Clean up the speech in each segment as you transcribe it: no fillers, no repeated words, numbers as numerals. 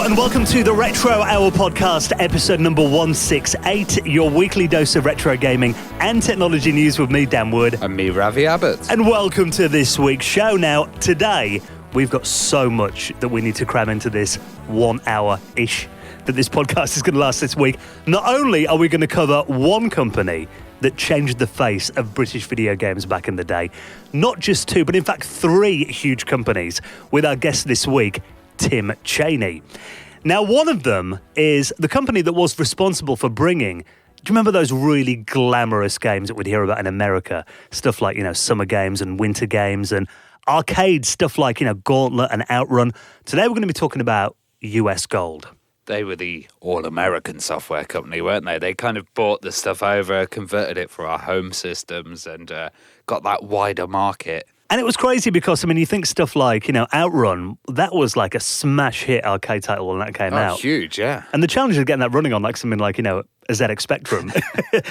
and welcome to the Retro Hour podcast, episode number 168, your weekly dose of retro gaming and technology news with me, Dan Wood. And me, Ravi Abbott. And welcome to this week's show. Now, today, we've got so much that we need to cram into this 1 hour-ish that this podcast is going to last this week. Not only are we going to cover one company that changed the face of British video games back in the day, not just two, but in fact 3 huge companies with our guest this week, Tim Chaney. Now, one of them is the company that was responsible for bringing, do you remember those really glamorous games that we'd hear about in America? Stuff like, summer games and winter games and arcade stuff like, Gauntlet and Outrun. Today we're going to be talking about US Gold. They were the all-American software company, weren't they? They kind of bought the stuff over, converted it for our home systems and got that wider market. And it was crazy because, you think stuff like, Outrun, that was like a smash hit arcade title when that came out. Oh, huge, yeah. And the challenge of getting that running on like something like, a ZX Spectrum.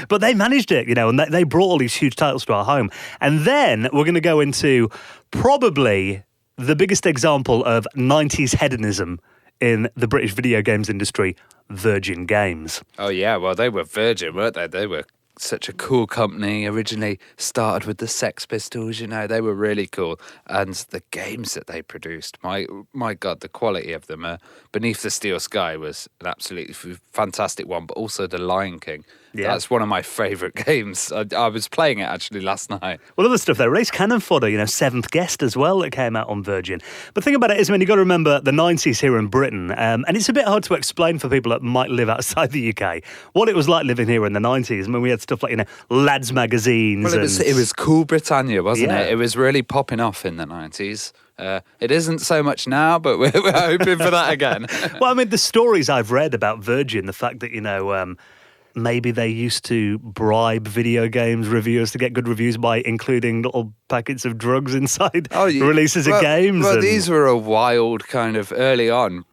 But they managed it, and they brought all these huge titles to our home. And then we're going to go into probably the biggest example of 90s hedonism in the British video games industry, Virgin Games. Oh, yeah, well, they were Virgin, weren't they? They were such a cool company. Originally started with the Sex Pistols, they were really cool. And the games that they produced, my God, the quality of them. Beneath the Steel Sky was an absolutely fantastic one, but also The Lion King. Yeah. That's one of my favourite games. I was playing it actually last night. Well, other stuff there, Race Cannon Fodder, Seventh Guest as well, that came out on Virgin. But the thing about it is, you've got to remember the 90s here in Britain, and it's a bit hard to explain for people that might live outside the UK what it was like living here in the 90s. We had stuff like, Lads magazines. Well, it was Cool Britannia, wasn't it? It was really popping off in the 90s. It isn't so much now, but we're hoping for that again. Well, the stories I've read about Virgin, the fact that, maybe they used to bribe video games reviewers to get good reviews by including little packets of drugs inside releases of games. Well, these were a wild kind of early on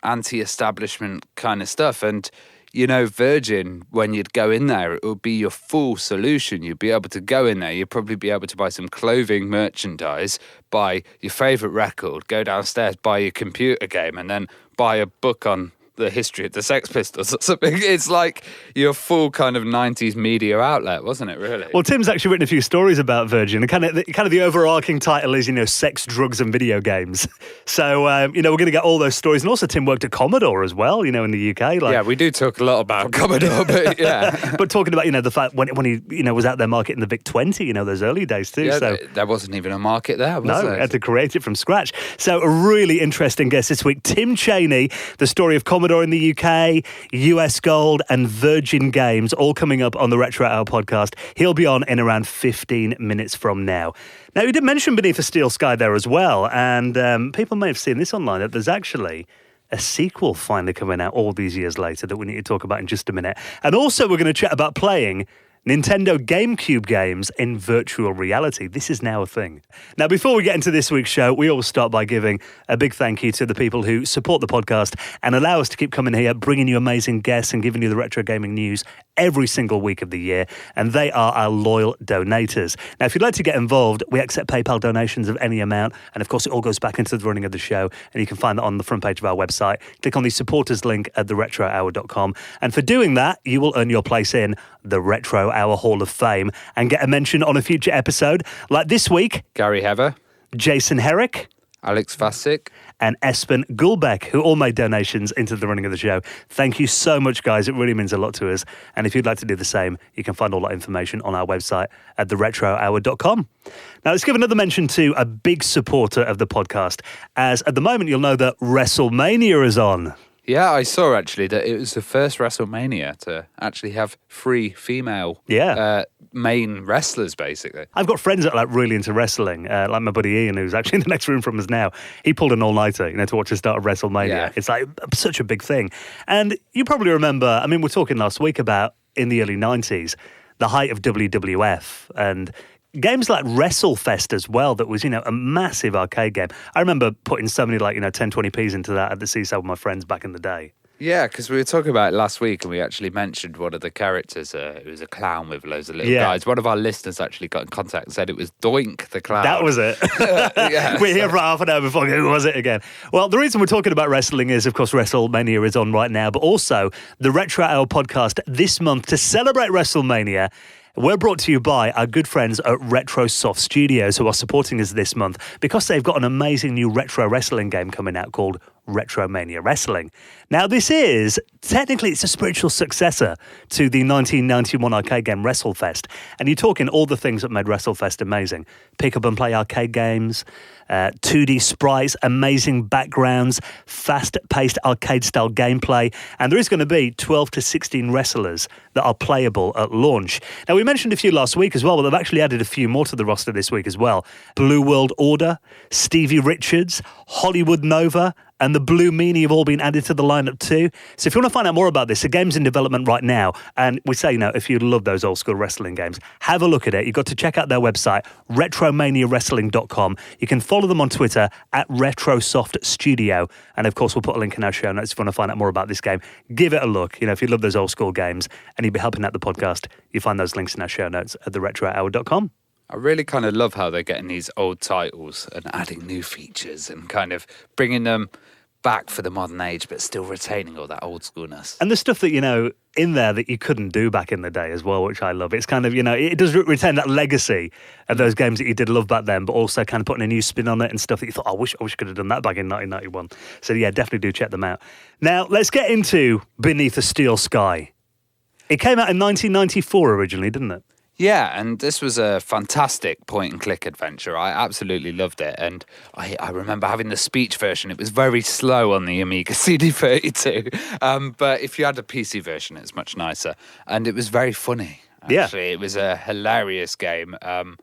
anti-establishment kind of stuff. And, Virgin, when you'd go in there, it would be your full solution. You'd be able to go in there. You'd probably be able to buy some clothing merchandise, buy your favourite record, go downstairs, buy your computer game, and then buy a book on the history of the Sex Pistols or something. It's like your full kind of 90s media outlet, wasn't it, really? Well, Tim's actually written a few stories about Virgin. And kind of the overarching title is, sex, drugs and video games. So, we're going to get all those stories. And also Tim worked at Commodore as well, in the UK. Yeah, we do talk a lot about Commodore, but yeah. But talking about, the fact when he, was out there marketing the VIC-20, those early days too. Yeah, so there wasn't even a market there, was there? No, had to create it from scratch. So a really interesting guest this week, Tim Chaney, the story of Commodore in the UK, US Gold and Virgin Games, all coming up on the Retro Hour podcast. He'll be on in around 15 minutes from now. Now, you did mention Beneath the Steel Sky there as well, and people may have seen this online, that there's actually a sequel finally coming out all these years later that we need to talk about in just a minute. And also we're going to chat about playing Nintendo Gamecube games in virtual reality. This is now a thing. Now, before we get into this week's show, we always start by giving a big thank you to the people who support the podcast and allow us to keep coming here, bringing you amazing guests and giving you the retro gaming news every single week of the year. And they are our loyal donators. Now, if you'd like to get involved, we accept PayPal donations of any amount. And of course, it all goes back into the running of the show. And you can find that on the front page of our website. Click on the supporters link at theretrohour.com. And for doing that, you will earn your place in the Retro Hour Hall of Fame and get a mention on a future episode. Like this week, Gary Hever, Jason Herrick, Alex Vasic, and Espen Gulbeck, who all made donations into the running of the show. Thank you so much, guys. It really means a lot to us. And if you'd like to do the same, you can find all that information on our website at theretrohour.com. Now, let's give another mention to a big supporter of the podcast, as at the moment you'll know that WrestleMania is on. Yeah, I saw actually that it was the first WrestleMania to actually have 3 female main wrestlers, basically. I've got friends that are really into wrestling, like my buddy Ian, who's actually in the next room from us now. He pulled an all-nighter, to watch the start of WrestleMania. Yeah. It's like such a big thing. And you probably remember, we're talking last week about, in the early 90s, the height of WWF and games like WrestleFest as well, that was, a massive arcade game. I remember putting so many 10, 20p's into that at the seaside with my friends back in the day. Yeah, because we were talking about it last week and we actually mentioned one of the characters. It was a clown with loads of little guys. One of our listeners actually got in contact and said it was Doink the clown. That was it. Yeah, we're here for half an hour before who was it again? Well, the reason we're talking about wrestling is, of course, WrestleMania is on right now, but also the Retro Hour podcast this month to celebrate WrestleMania. We're brought to you by our good friends at RetroSoft Studios, who are supporting us this month because they've got an amazing new retro wrestling game coming out called Retromania Wrestling. Now, this is, technically, it's a spiritual successor to the 1991 arcade game WrestleFest. And you're talking all the things that made WrestleFest amazing. Pick up and play arcade games, 2D sprites, amazing backgrounds, fast-paced arcade-style gameplay. And there is going to be 12 to 16 wrestlers that are playable at launch. Now, we mentioned a few last week as well, but they've actually added a few more to the roster this week as well. Blue World Order, Stevie Richards, Hollywood Nova, and the Blue Meanie have all been added to the lineup too. So if you want to find out more about this, the game's in development right now. And we say, if you love those old school wrestling games, have a look at it. You've got to check out their website, retromaniawrestling.com. You can follow them on Twitter at RetroSoft Studio. And of course, we'll put a link in our show notes if you want to find out more about this game. Give it a look. If you love those old school games and you'll be helping out the podcast, you find those links in our show notes at theretrohour.com. I really kind of love how they're getting these old titles and adding new features and kind of bringing them back for the modern age, but still retaining all that old schoolness. And the stuff that, in there that you couldn't do back in the day as well, which I love. It's kind of, it does retain that legacy of those games that you did love back then, but also kind of putting a new spin on it and stuff that you thought, I wish I could have done that back in 1991. So yeah, definitely do check them out. Now, let's get into Beneath a Steel Sky. It came out in 1994 originally, didn't it? Yeah, and this was a fantastic point-and-click adventure. I absolutely loved it, and I remember having the speech version. It was very slow on the Amiga CD32, but if you had a PC version, it's much nicer, and it was very funny, actually. Yeah. It was a hilarious game, and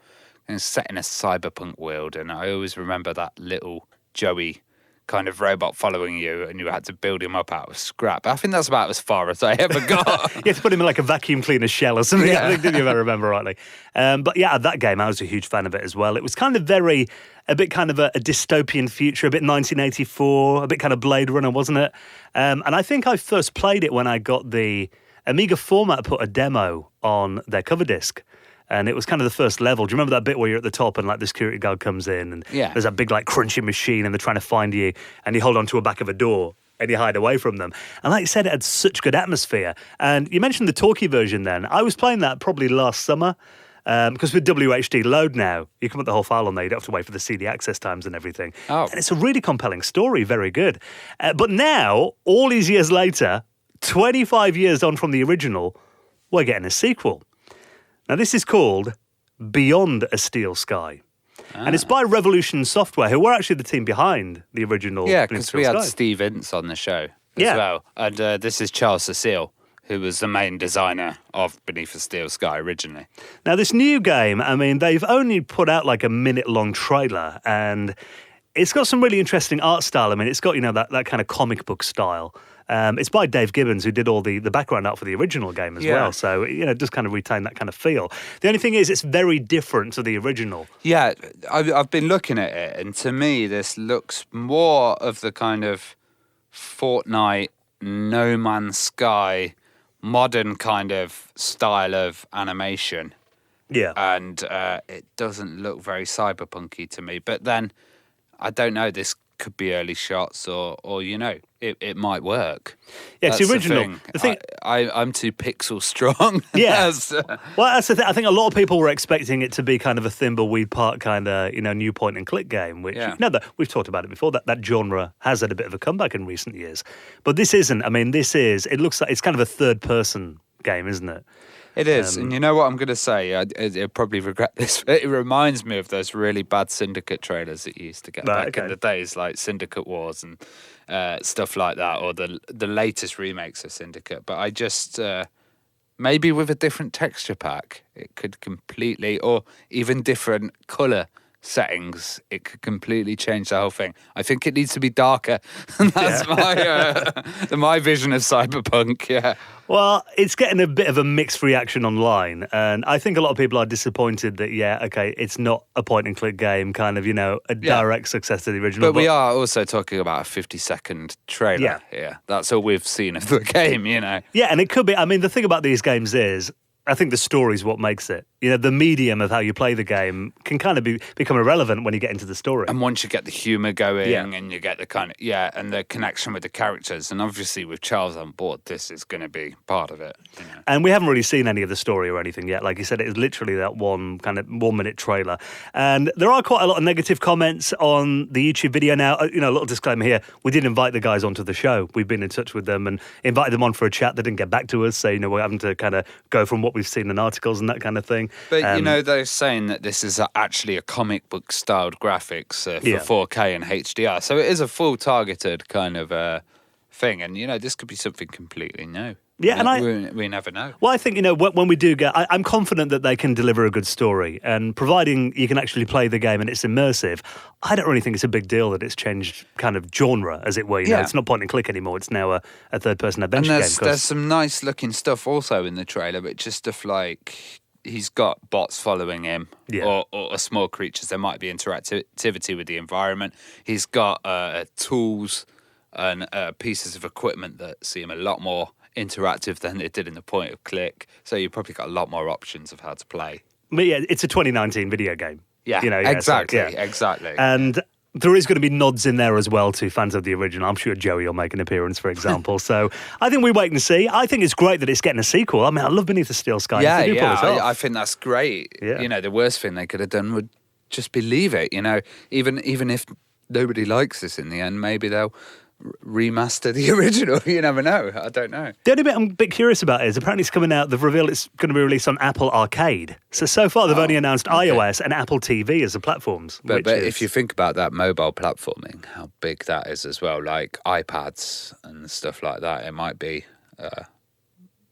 set in a cyberpunk world, and I always remember that little Joey kind of robot following you, and you had to build him up out of scrap. I think that's about as far as I ever got. You had to put him in like a vacuum cleaner shell or something, I think, if I remember rightly. But yeah, that game, I was a huge fan of it as well. It was kind of a bit kind of a dystopian future, a bit 1984, a bit kind of Blade Runner, wasn't it? And I think I first played it when I got the Amiga Format put a demo on their cover disc. And it was kind of the first level. Do you remember that bit where you're at the top and like the security guard comes in and there's that big like crunching machine and they're trying to find you and you hold on to a back of a door and you hide away from them. And like you said, it had such good atmosphere. And you mentioned the talkie version then. I was playing that probably last summer because with WHD load now, you can put the whole file on there. You don't have to wait for the CD access times and everything. Oh. And it's a really compelling story, very good. But now, all these years later, 25 years on from the original, we're getting a sequel. Now, this is called Beyond a Steel Sky. And it's by Revolution Software, who were actually the team behind the original. Yeah, because we had Steve Ince on the show as well. And this is Charles Cecile, who was the main designer of Beneath a Steel Sky originally. Now, this new game, I mean, they've only put out like a minute-long trailer, and it's got some really interesting art style. I mean, it's got, that kind of comic book style. It's by Dave Gibbons, who did all the background art for the original game as well. So, it does kind of retain that kind of feel. The only thing is, it's very different to the original. Yeah, I've been looking at it, and to me, this looks more of the kind of Fortnite, No Man's Sky, modern kind of style of animation. Yeah. And it doesn't look very cyberpunky to me. But then, I don't know, this could be early shots or it might work. Yeah, it's the original. The thing. I'm too pixel strong. Yeah. Well, that's the thing. I think a lot of people were expecting it to be kind of a Thimbleweed Park kind of, new point and click game, which, we've talked about it before, that genre has had a bit of a comeback in recent years. But this isn't. I mean, it looks like it's kind of a third person game, isn't it? It is, and you know what I'm going to say? I'll probably regret this, but it reminds me of those really bad Syndicate trailers that you used to get back in the days, like Syndicate Wars and stuff like that, or the latest remakes of Syndicate. But I just, maybe with a different texture pack, it could completely, or even different colour settings, it could completely change the whole thing. I think it needs to be darker. That's my vision of Cyberpunk, yeah. Well, it's getting a bit of a mixed reaction online, and I think a lot of people are disappointed that, it's not a point-and-click game, kind of, a direct success to the original. But we are also talking about a 50-second trailer here. That's all we've seen of the game, Yeah, and it could be. I mean, the thing about these games is, I think the story is what makes it. The medium of how you play the game can kind of become irrelevant when you get into the story. And once you get the humour going and you get the and the connection with the characters, and obviously with Charles on board, this is going to be part of it. And we haven't really seen any of the story or anything yet. Like you said, it is literally that 1 minute trailer. And there are quite a lot of negative comments on the YouTube video now. A little disclaimer here. We did invite the guys onto the show. We've been in touch with them and invited them on for a chat. They didn't get back to us. So, we're having to kind of go from what we've seen in articles and that kind of thing. But, they're saying that this is actually a comic book styled graphics for 4K and HDR. So it is a full targeted kind of thing. And, this could be something completely new. Yeah, and we never know. Well, I think, when we do get... I'm confident that they can deliver a good story. And providing you can actually play the game and it's immersive, I don't really think it's a big deal that it's changed kind of genre, as it were. It's not point and click anymore. It's now a third-person adventure game. And there's some nice-looking stuff also in the trailer, but just stuff like... He's got bots following him or small creatures. There might be interactivity with the environment. He's got tools and pieces of equipment that seem a lot more interactive than it did in the point of click. So you've probably got a lot more options of how to play. But it's a 2019 video game. Yeah, exactly. And there is going to be nods in there as well to fans of the original. I'm sure Joey will make an appearance, for example. So I think we wait and see. I think it's great that it's getting a sequel. I mean, I love Beneath the Steel Sky. I think that's great. Yeah. The worst thing they could have done would just be leave it. Even if nobody likes this in the end, maybe they'll remaster the original. You never know. I don't know. The only bit I'm a bit curious about is apparently it's coming out. They've revealed it's going to be released on Apple Arcade. So far they've only announced iOS and Apple TV as the platforms. But if you think about that mobile platforming, how big that is as well, like iPads and stuff like that, it might be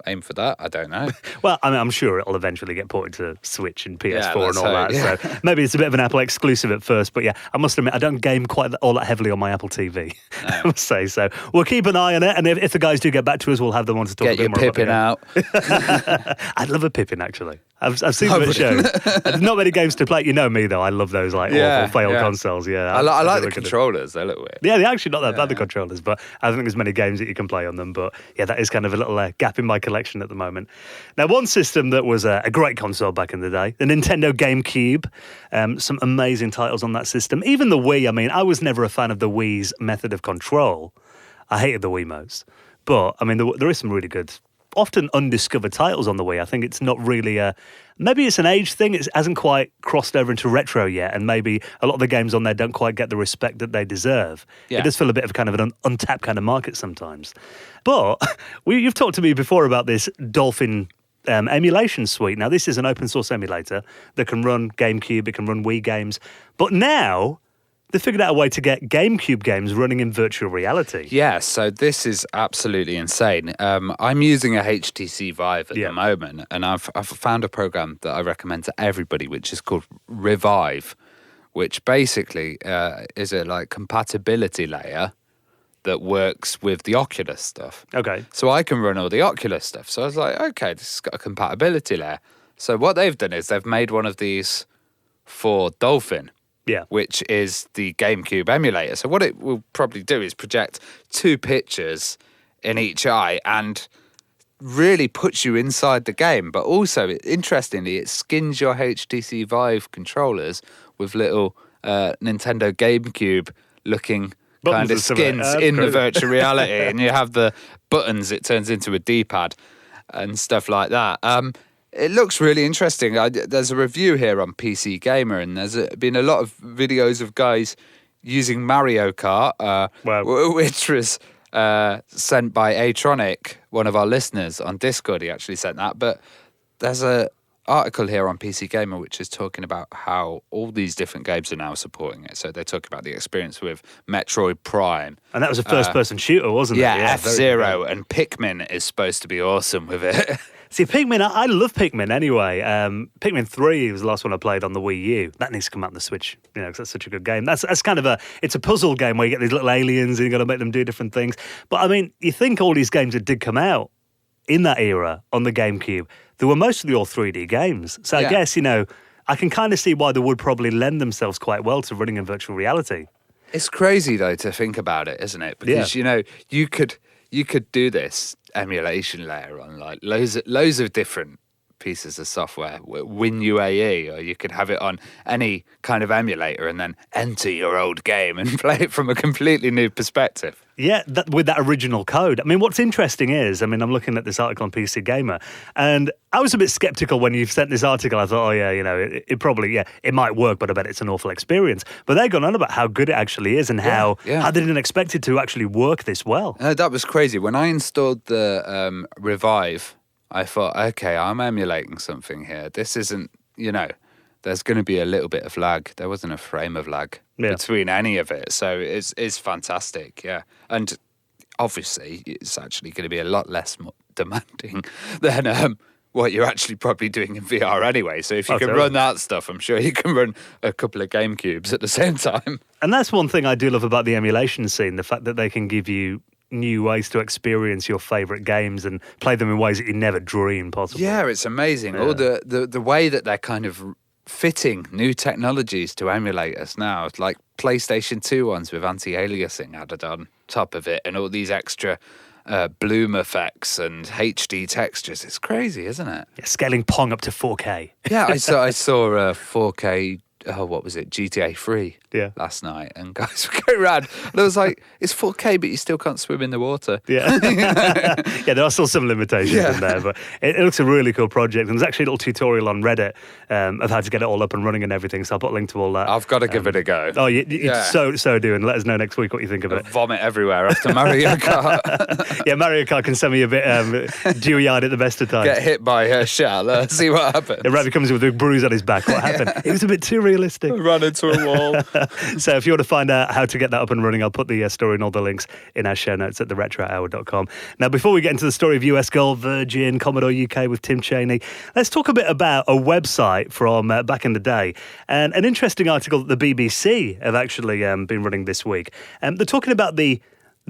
aim for that. I don't know. Well, I mean, I'm sure it'll eventually get ported to Switch and PS4 and all that. Yeah. So maybe it's a bit of an Apple exclusive at first. But I must admit, I don't game quite all that heavily on my Apple TV. No. I must say. So we'll keep an eye on it. And if the guys do get back to us, we'll have them on to talk a bit more about it. Get your Pippin out. I'd love a Pippin, actually. I've seen them at shows. There's not many games to play. You know me, though. I love those awful failed consoles. Yeah, I like the controllers. They look weird. Yeah, they're actually not that bad, the controllers. But I don't think there's many games that you can play on them. But that is kind of a little gap in my collection at the moment. Now, one system that was a great console back in the day, the Nintendo Gamecube. Some amazing titles on that system. Even the Wii. I mean, I was never a fan of the Wii's method of control. I hated the Wiimotes. But, I mean, there is some really good, often undiscovered titles on the Wii. I think it's not really maybe it's an age thing. It hasn't quite crossed over into retro yet, and maybe a lot of the games on there don't quite get the respect that they deserve. Yeah. It does feel a bit of kind of an untapped kind of market sometimes. But you've talked to me before about this Dolphin emulation suite. Now, this is an open source emulator that can run GameCube, it can run Wii games. But now they figured out a way to get GameCube games running in virtual reality. Yeah, so this is absolutely insane. I'm using a HTC Vive at the moment, and I've found a program that I recommend to everybody, which is called Revive, which basically is a compatibility layer that works with the Oculus stuff. Okay. So I can run all the Oculus stuff. So I was like, okay, this has got a compatibility layer. So what they've done is they've made one of these for Dolphin. Yeah. Which is the GameCube emulator. So what it will probably do is project two pictures in each eye and really puts you inside the game. But also, interestingly, it skins your HTC Vive controllers with little Nintendo GameCube looking kind of skins in the virtual reality. And you have the buttons, it turns into a D-pad and stuff like that. It looks really interesting. There's a review here on PC Gamer, and there's been a lot of videos of guys using Mario Kart, which was sent by Atronic, one of our listeners on Discord. He actually sent that. But there's an article here on PC Gamer which is talking about how all these different games are now supporting it. So they talk about the experience with Metroid Prime. And that was a first-person shooter, wasn't it? Yeah, F-Zero, and Pikmin is supposed to be awesome with it. See, Pikmin, I love Pikmin anyway. Pikmin 3 was the last one I played on the Wii U. That needs to come out on the Switch, because that's such a good game. That's kind of it's a puzzle game where you get these little aliens and you've got to make them do different things. But I mean, you think all these games that did come out in that era on the GameCube, they were mostly all 3D games. So I guess, I can kind of see why they would probably lend themselves quite well to running in virtual reality. It's crazy, though, to think about it, isn't it? Because, you could do this emulation layer on like loads of different pieces of software, WinUAE, or you could have it on any kind of emulator and then enter your old game and play it from a completely new perspective. Yeah, with that original code. I mean, what's interesting is, I'm looking at this article on PC Gamer, and I was a bit skeptical when you sent this article. I thought, it probably, it might work, but I bet it's an awful experience. But they've gone on about how good it actually is and how they didn't expect it to actually work this well. That was crazy. When I installed the Revive, I thought, okay, I'm emulating something here. This isn't, there's going to be a little bit of lag. There wasn't a frame of lag between any of it. So it's fantastic, yeah. And obviously, it's actually going to be a lot less demanding than what you're actually probably doing in VR anyway. So if you can run that stuff, I'm sure you can run a couple of GameCubes at the same time. And that's one thing I do love about the emulation scene, the fact that they can give you new ways to experience your favourite games and play them in ways that you never dreamed possible. Yeah, it's amazing. All the way that they're kind of fitting new technologies to emulate us now, like PlayStation 2 ones with anti-aliasing added on top of it and all these extra bloom effects and HD textures. It's crazy, isn't it? Yeah, scaling Pong up to 4K. Yeah, I saw 4K, what was it, GTA 3 last night, and guys were going around, and I was like, it's 4K, but you still can't swim in the water. Yeah, yeah, there are still some limitations in there, but it looks a really cool project, and there's actually a little tutorial on Reddit of how to get it all up and running and everything, so I'll put a link to all that. I've got to give it a go. Oh, you so do, and let us know next week what you think of it. Vomit everywhere after Mario Kart. Yeah, Mario Kart can send me a bit dewy-eyed at the best of times. Get hit by a shell, see what happens. And Ravi comes in with a bruise on his back. What happened? It was a bit too realistic. Run into a wall. So if you want to find out how to get that up and running, I'll put the story and all the links in our show notes at theretrohour.com. Now, before we get into the story of US Gold, Virgin, Commodore UK with Tim Chaney, let's talk a bit about a website from back in the day. And an interesting article that the BBC have actually been running this week. They're talking about the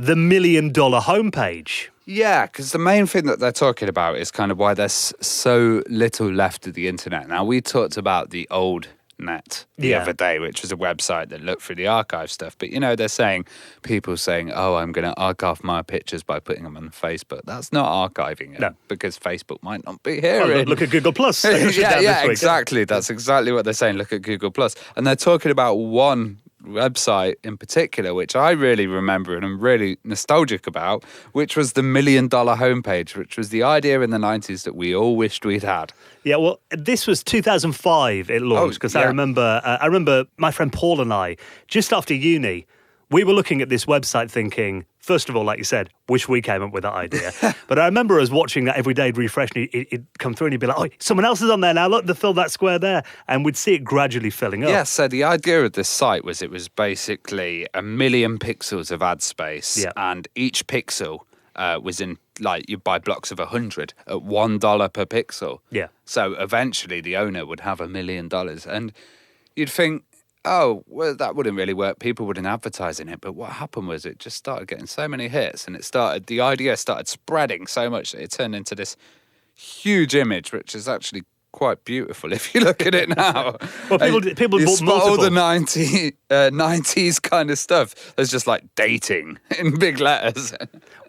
$1 million homepage. Yeah, because the main thing that they're talking about is kind of why there's so little left of the internet. Now, we talked about the old net the other day, which was a website that looked through the archive stuff. But, they're people saying, oh, I'm going to archive my pictures by putting them on Facebook. That's not archiving it because Facebook might not be here. Look at Google Plus. Yeah, exactly. That's exactly what they're saying. Look at Google Plus. And they're talking about one website in particular, which I really remember and I'm really nostalgic about, which was the $1 million homepage, which was the idea in the 90s that we all wished we'd had. Yeah, well, this was 2005 it launched, because I remember my friend Paul and I, just after uni, we were looking at this website thinking, first of all, like you said, wish we came up with that idea. But I remember us watching that every day, refresh, and it'd come through and you'd be like, oh, someone else is on there now, look, they filled that square there. And we'd see it gradually filling up. Yeah, so the idea of this site was it was basically 1 million pixels of ad space, and each pixel was in, like, you buy blocks of 100 at $1 per pixel. Yeah. So eventually the owner would have $1 million. And you'd think, oh, well, that wouldn't really work. People wouldn't advertise in it. But what happened was it just started getting so many hits, and the idea started spreading so much that it turned into this huge image, which is actually quite beautiful if you look at it now. Well, people you bought spot multiple. all the 90s kind of stuff. There's just like dating in big letters.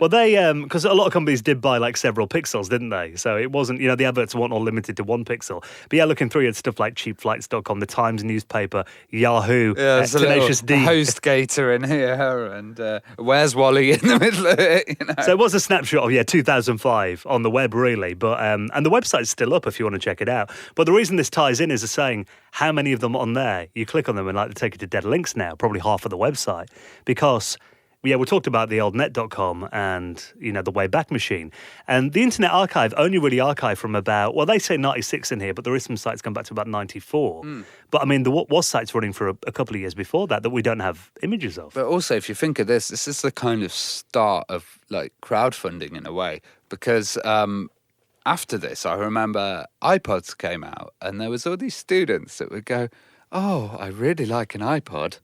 Well, they, because a lot of companies did buy like several pixels, didn't they? So it wasn't, the adverts weren't all limited to 1 pixel. But yeah, looking through, you had stuff like cheapflights.com, the Times newspaper, Yahoo, there's Tenacious a D. HostGator in here, and Where's Wally in the middle of it? So it was a snapshot of 2005 on the web, really. But and the website's still up if you want to check it out. But the reason this ties in is saying how many of them on there, you click on them and like they take you to dead links now, probably half of the website, because we talked about the old net.com and, the Wayback Machine. And the Internet Archive only really archived from about, well, they say 96 in here, but there is some sites going back to about 94. But, I mean, there was sites running for a couple of years before that we don't have images of. But also, if you think of this is the kind of start of, like, crowdfunding in a way, because after this, I remember iPods came out, and there was all these students that would go, "Oh, I really like an iPod.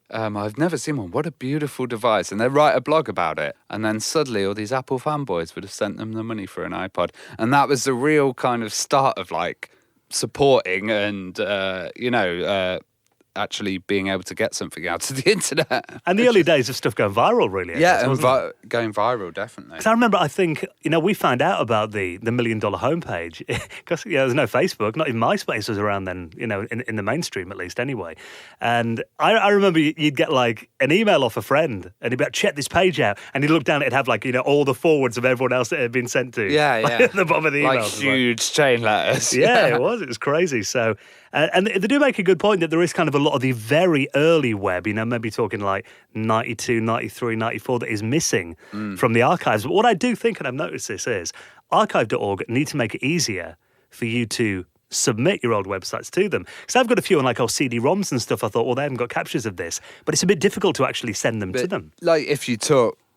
I've never seen one. What a beautiful device." And they'd write a blog about it. And then suddenly all these Apple fanboys would have sent them the money for an iPod. And that was the real kind of start of like supporting and, actually being able to get something out of the internet. And the early days of stuff going viral, really. Going viral, definitely. Because I remember, I think, we found out about the $1 Million homepage because there's no Facebook, not even MySpace was around then, in the mainstream at least anyway. And I remember you'd get like an email off a friend and he'd be like, check this page out. And he'd look down, it'd have like, all the forwards of everyone else that had been sent to. Yeah, yeah. At the bottom of the email. Like huge chain letters. Yeah, it was crazy. So, and they do make a good point that there is kind of a lot of the very early web, maybe talking like 92, 93, 94 that is missing from the archives. But what I do think, and I've noticed this, is archive.org need to make it easier for you to submit your old websites to them. Because I've got a few on like CD-ROMs and stuff. I thought, well, they haven't got captures of this. But it's a bit difficult to actually send them to them. Like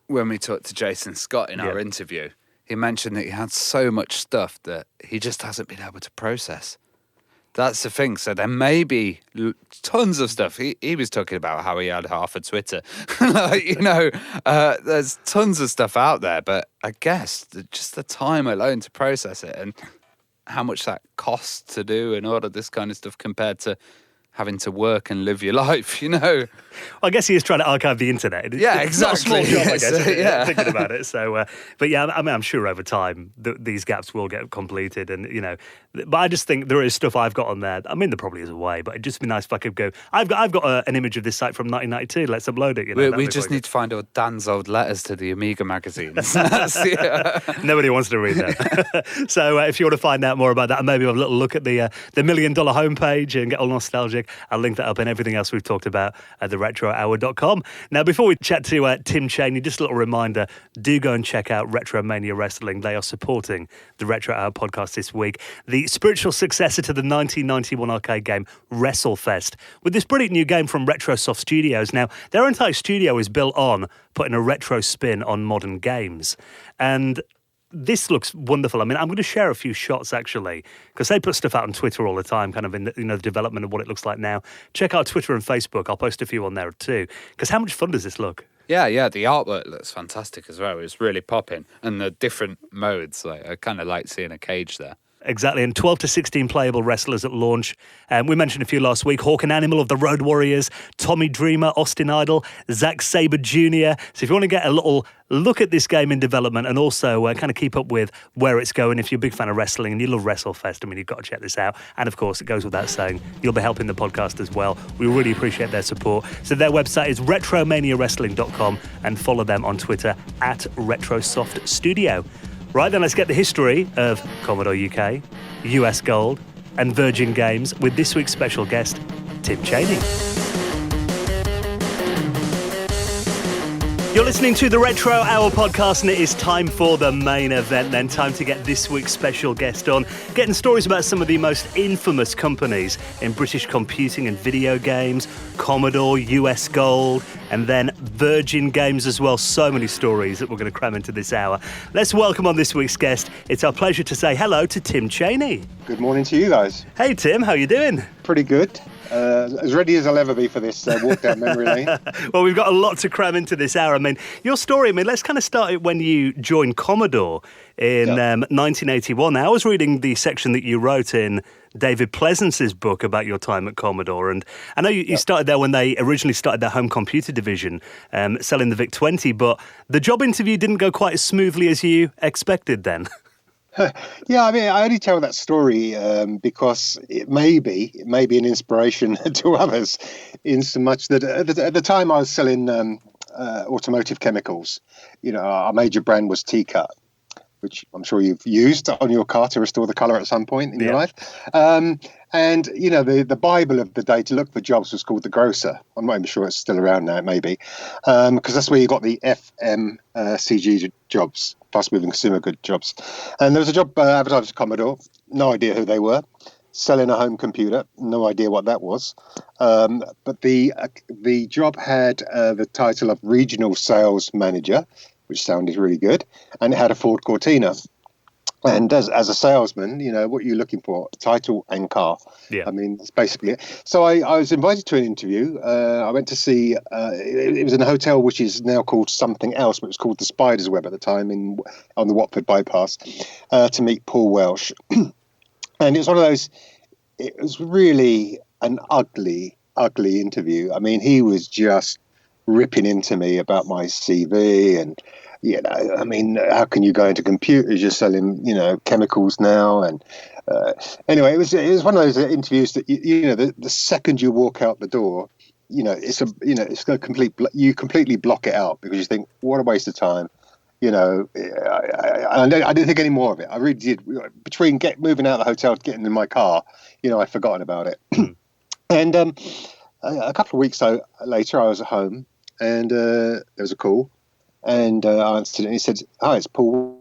when we talked to Jason Scott in our interview, he mentioned that he had so much stuff that he just hasn't been able to process. That's the thing. So there may be tons of stuff. He was talking about how he had half a Twitter. There's tons of stuff out there, but I guess just the time alone to process it and how much that costs to do and all of this kind of stuff compared to having to work and live your life, Well, I guess he is trying to archive the internet. Yeah, exactly. It's not a small job, I guess, thinking about it. So, but yeah, I'm sure over time these gaps will get completed, and but I just think there is stuff I've got on there. I mean, there probably is a way, but it'd just be nice if I could go. I've got an image of this site from 1992. Let's upload it. We just need to find all Dan's old letters to the Amiga magazines. Nobody wants to read that. So, if you want to find out more about that, and maybe have a little look at the $1 Million homepage and get all nostalgic, I'll link that up and everything else we've talked about at theretrohour.com. Now, before we chat to Tim Chaney, just a little reminder, do go and check out Retro Mania Wrestling. They are supporting the Retro Hour podcast this week. The spiritual successor to the 1991 arcade game WrestleFest, with this brilliant new game from Retrosoft Studios. Now, their entire studio is built on putting a retro spin on modern games. And this looks wonderful. I mean, I'm going to share a few shots, actually, because they put stuff out on Twitter all the time, kind of in the development of what it looks like now. Check out Twitter and Facebook. I'll post a few on there too, because how much fun does this look? Yeah, the artwork looks fantastic as well. It's really popping. And the different modes, I kind of like seeing a cage there. Exactly, and 12 to 16 playable wrestlers at launch. We mentioned a few last week. Hawk and Animal of the Road Warriors, Tommy Dreamer, Austin Idol, Zack Sabre Jr. So if you want to get a little look at this game in development and also kind of keep up with where it's going, if you're a big fan of wrestling and you love WrestleFest, I mean, you've got to check this out. And of course, it goes without saying, you'll be helping the podcast as well. We really appreciate their support. So their website is retromaniawrestling.com and follow them on Twitter at Retrosoft Studio. Right then, let's get the history of Commodore UK, US Gold, and Virgin Games with this week's special guest, Tim Chaney. You're listening to the Retro Hour podcast, and it is time for the main event then. Time to get this week's special guest on, getting stories about some of the most infamous companies in British computing and video games, Commodore, US Gold, and then Virgin Games as well. So many stories that we're going to cram into this hour. Let's welcome on this week's guest. It's our pleasure to say hello to Tim Chaney. Good morning to you guys. Hey Tim, how you doing? Pretty good. As ready as I'll ever be for this walk down memory lane. Well, we've got a lot to cram into this hour. I mean, your story, let's kind of start it when you joined Commodore in 1981. Now, I was reading the section that you wrote in David Pleasance's book about your time at Commodore, and I know you started there when they originally started their home computer division, selling the VIC-20, but the job interview didn't go quite as smoothly as you expected then. Yeah, I mean, I only tell that story because it may be an inspiration to others, in so much that at the time I was selling automotive chemicals. Our major brand was T-Cut, which I'm sure you've used on your car to restore the colour at some point in your life. And, the Bible of the day to look for jobs was called The Grocer. I'm not even sure it's still around now, maybe, because that's where you got the FMCG jobs, fast-moving consumer good jobs. And there was a job advertised at Commodore, no idea who they were, selling a home computer, no idea what that was. But the job had the title of Regional Sales Manager, which sounded really good, and it had a Ford Cortina. And as a salesman, what you're looking for, title and car. Yeah. I mean, it's basically it. So I was invited to an interview. I went to see, it was in a hotel which is now called something else, but it was called the Spider's Web at the time on the Watford bypass, to meet Paul Welsh. And it was one of those, it was really an ugly interview. I mean, he was just ripping into me about my CV and, I mean, how can you go into computers? You're selling, chemicals now. And anyway, it was one of those interviews that the second you walk out the door, it's going to you completely block it out because you think, what a waste of time. I didn't think any more of it. I really did. Between moving out of the hotel, getting in my car, I'd forgotten about it. And a couple of weeks later, I was at home and there was a call. And I answered it, and he said, "Hi, it's Paul."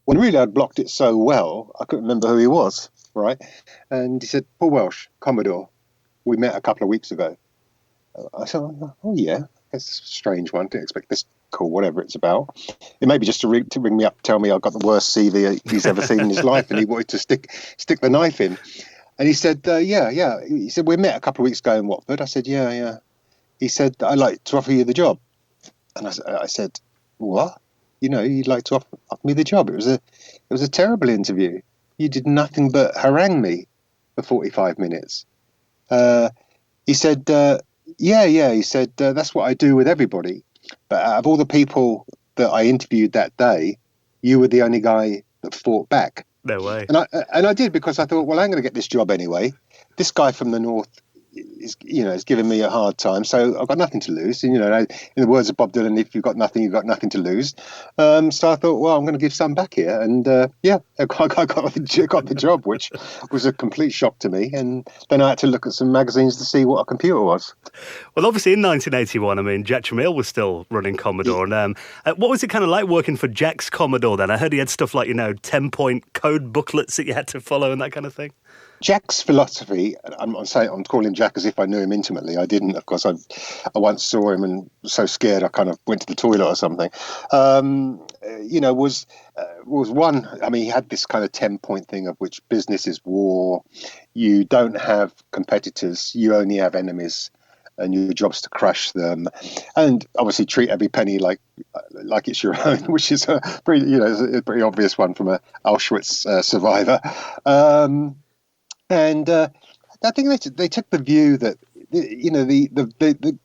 When really I'd blocked it so well, I couldn't remember who he was, right? And he said, "Paul Welsh, Commodore. We met a couple of weeks ago." I said, "Oh yeah, that's a strange one. Didn't expect this call, whatever it's about." It may be just to ring me up, tell me I've got the worst CV he's ever seen in his life, and he wanted to stick the knife in. And he said, yeah. He said, "We met a couple of weeks ago in Watford." I said, yeah. He said, "I'd like to offer you the job." And I said, "What? You'd like to offer me the job?" It was a terrible interview. You did nothing but harangue me for 45 minutes. He said, yeah. He said, "That's what I do with everybody. But out of all the people that I interviewed that day, you were the only guy that fought back." No way. And I did, because I thought, well, I'm going to get this job anyway. This guy from the north is giving me a hard time, so I've got nothing to lose. And, in the words of Bob Dylan, if you've got nothing, you've got nothing to lose. So I thought, well, I'm going to give some back here. And I got the job, which was a complete shock to me. And then I had to look at some magazines to see what a computer was. Well, obviously in 1981, I mean, Jack Tramiel was still running Commodore. Yeah. And what was it kind of like working for Jack's Commodore then? I heard he had stuff like, 10-point code booklets that you had to follow and that kind of thing. Jack's philosophy, I'm calling Jack as if I knew him intimately. I didn't, of course. I once saw him and was so scared I kind of went to the toilet or something. Was one. I mean, he had this kind of 10-point thing of which business is war. You don't have competitors. You only have enemies, and your job's to crush them, and obviously treat every penny like it's your own, which is a pretty obvious one from a Auschwitz survivor. And I think they took the view that the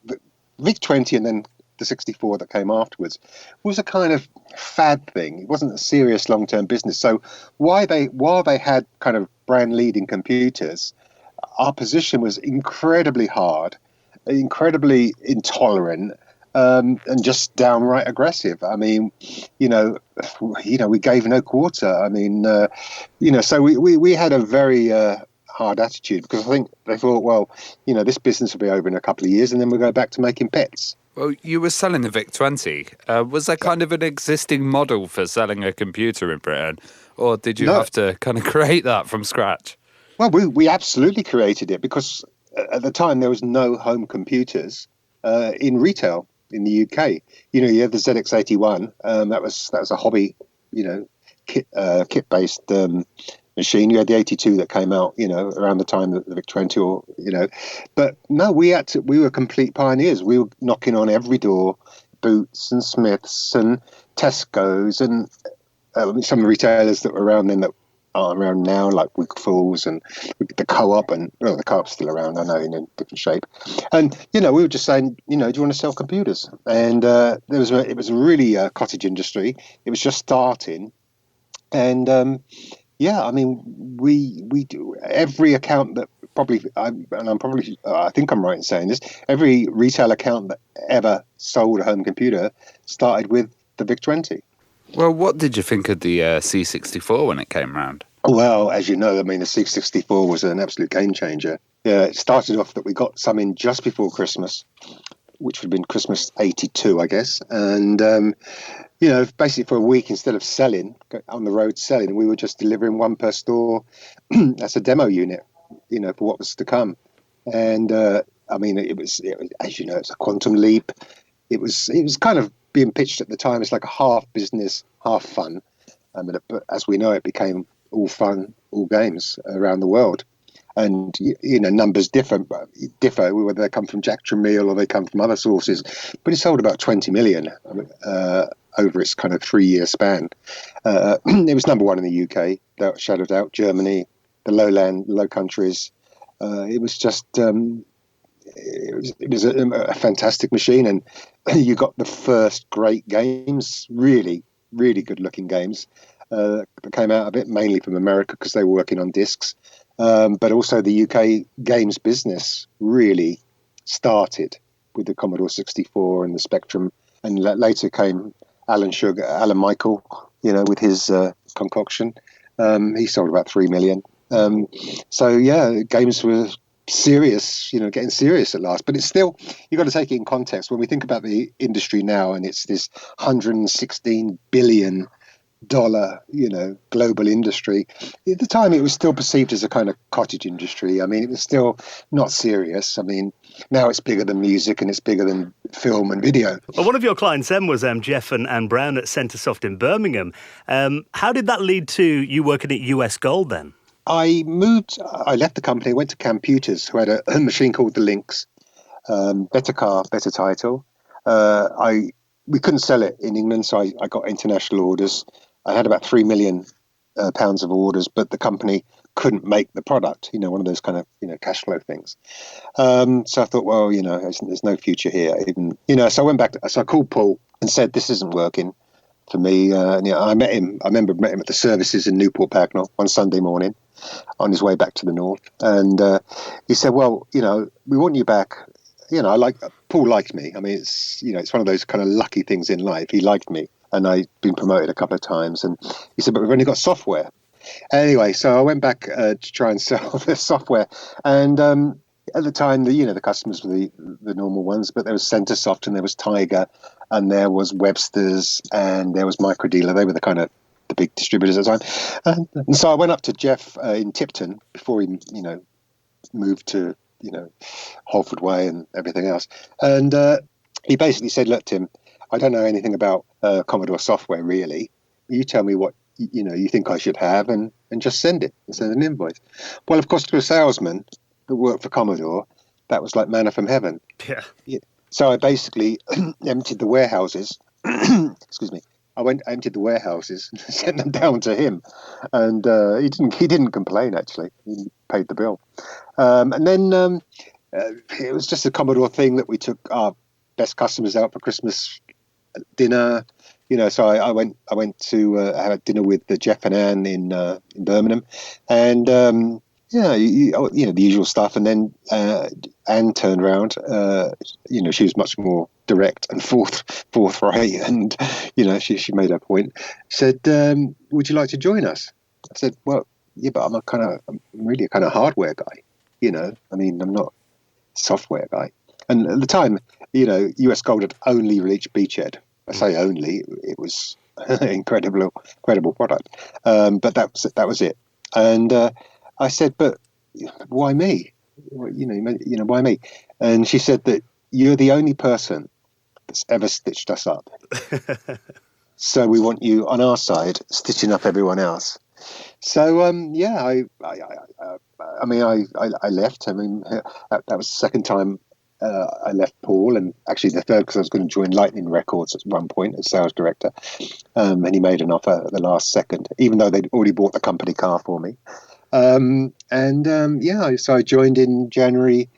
VIC-20 and then the 64 that came afterwards was a kind of fad thing. It wasn't a serious long-term business. So while they had kind of brand leading computers, our position was incredibly hard, incredibly intolerant, and just downright aggressive. I mean, we gave no quarter. I mean, so we had a very hard attitude, because I think they thought, well, this business will be over in a couple of years and then we'll go back to making pets. Well, you were selling the VIC-20. Was there kind of an existing model for selling a computer in Britain, or did you have to kind of create that from scratch? Well, we absolutely created it, because at the time there was no home computers in retail in the UK. You had the ZX81. That was a hobby, kit-based machine. You had the 82 that came out, around the time that the VIC-20, but no, we were complete pioneers. We were knocking on every door, Boots and Smiths and Tesco's and some retailers that were around then that aren't around now, like Wickfalls and the Co-op, and the Co-op's still around, I know, in a different shape. And we were just saying, do you want to sell computers? And it was a really cottage industry. It was just starting, and I mean, we do every account that I think I'm right in saying this. Every retail account that ever sold a home computer started with the VIC-20. Well, what did you think of the C64 when it came round? Well, as you know, I mean, the C64 was an absolute game changer. Yeah, it started off that we got some in just before Christmas, which would have been Christmas 82, I guess. And, basically for a week, instead of selling, on the road selling, we were just delivering one per store. That's a demo unit, for what was to come. And, I mean, it was, as you know, it's a quantum leap. It was kind of being pitched at the time. It's like a half business, half fun. I mean, but as we know, it became all fun, all games around the world. And, numbers differ, whether they come from Jack Tramiel or they come from other sources. But it sold about 20 million over its kind of 3-year span. It was number one in the UK, without a shadow of doubt, Germany, the Low Countries. It was just, it was a fantastic machine. And you got the first great games, really, really good-looking games that came out of it, mainly from America because they were working on discs. But also the UK games business really started with the Commodore 64 and the Spectrum, and later came Alan Michael, with his concoction. He sold about 3 million. Games were serious, getting serious at last. But it's still, you've got to take it in context. When we think about the industry now, and it's this $116 billion global industry. At the time, it was still perceived as a kind of cottage industry. I mean, it was still not serious. I mean, now it's bigger than music and it's bigger than film and video. Well, one of your clients then was Jeff and Anne Brown at Centresoft in Birmingham. How did that lead to you working at US Gold then? I left the company, went to Computers, who had a machine called the Lynx. Better car, better title. We couldn't sell it in England, so I got international orders. I had about 3 million pounds of orders, but the company couldn't make the product, one of those kind of, cash flow things. So I thought, well, there's no future here. Even, so I went back, so I called Paul and said, this isn't working for me. I met him. I remember met him at the services in Newport Pagnell one Sunday morning on his way back to the north. And he said, well, we want you back. Paul liked me. I mean, it's one of those kind of lucky things in life. He liked me, and I'd been promoted a couple of times. And he said, but we've only got software. Anyway, so I went back to try and sell the software. And at the time, the customers were the normal ones, but there was Centresoft and there was Tiger and there was Webster's and there was Microdealer. They were the big distributors at the time. And so I went up to Jeff in Tipton before he, moved to, Holford Way and everything else. And he basically said, look, Tim, I don't know anything about Commodore software, really. You tell me what, you think I should have and just send it and send an invoice. Well, of course, to a salesman that worked for Commodore, that was like manna from heaven. Yeah. So I basically emptied the warehouses. Excuse me. Emptied the warehouses and sent them down to him. And he didn't complain, actually. He paid the bill. And then it was just a Commodore thing that we took our best customers out for Christmas dinner. So I went to have dinner with Jeff and Anne in Birmingham. And the usual stuff. And then Anne turned around. She was much more direct and forthright, and she made her point. Said, "Would you like to join us?" I said, "Well, yeah, but I'm really a kind of hardware guy. I mean, I'm not a software guy." And at the time, US Gold had only released Beachhead. I say only; it was an incredible product. But that was it. And I said, "But why me? Why me?" And she said that you're the only person that's ever stitched us up. So we want you on our side, stitching up everyone else. So I left. I mean, that was the second time I left Paul, and actually the third because I was going to join Lightning Records at one point as sales director, and he made an offer at the last second, even though they'd already bought the company car for me. So I joined in January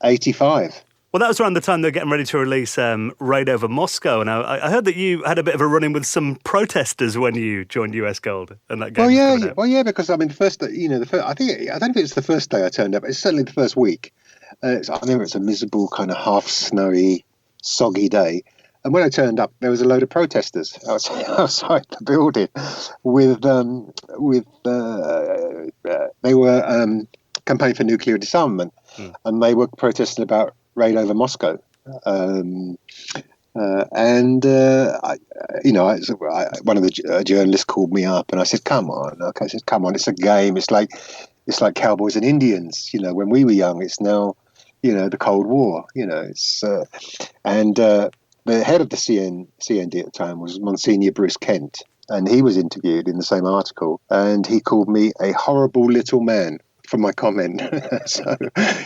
85. Well, that was around the time they were getting ready to release Raid Over Moscow, and I heard that you had a bit of a run-in with some protesters when you joined US Gold, and that game. Because I mean, I don't think it's the first day I turned up. It's certainly the first week. I remember it's a miserable, kind of half snowy, soggy day. And when I turned up, there was a load of protesters outside the building they were campaigning for nuclear disarmament, and they were protesting about Raid Over Moscow. One of the journalists called me up, and I said, "Come on, it's a game. It's like Cowboys and Indians. When we were young, it's now, the Cold War. The head of the CND at the time was Monsignor Bruce Kent, and he was interviewed in the same article, and he called me a horrible little man for my comment. So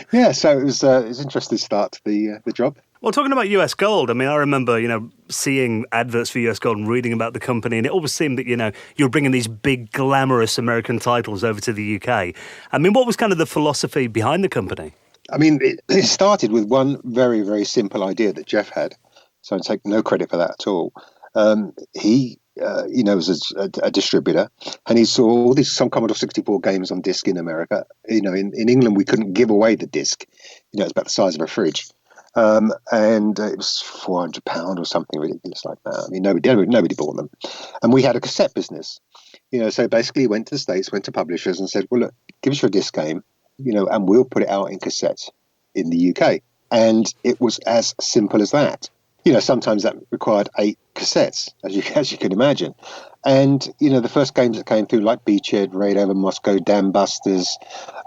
it was interesting start to the job. Well, talking about US Gold, I mean, I remember, seeing adverts for US Gold and reading about the company, and it always seemed that, you're bringing these big, glamorous American titles over to the UK. I mean, what was kind of the philosophy behind the company? I mean, it started with one very, very simple idea that Jeff had, so I take no credit for that at all. He was a distributor, and he saw all these some Commodore 64 games on disc in America. In England, we couldn't give away the disc. It's about the size of a fridge, and it was £400 or something ridiculous like that. I mean, nobody bought them, and we had a cassette business. So basically, he went to the States, went to publishers, and said, "Well, look, give us your disc game, and we'll put it out in cassettes in the UK." And it was as simple as that. Sometimes that required 8 cassettes, as you can imagine. And, the first games that came through, like Beachhead, Raid Over Moscow, Dam Busters,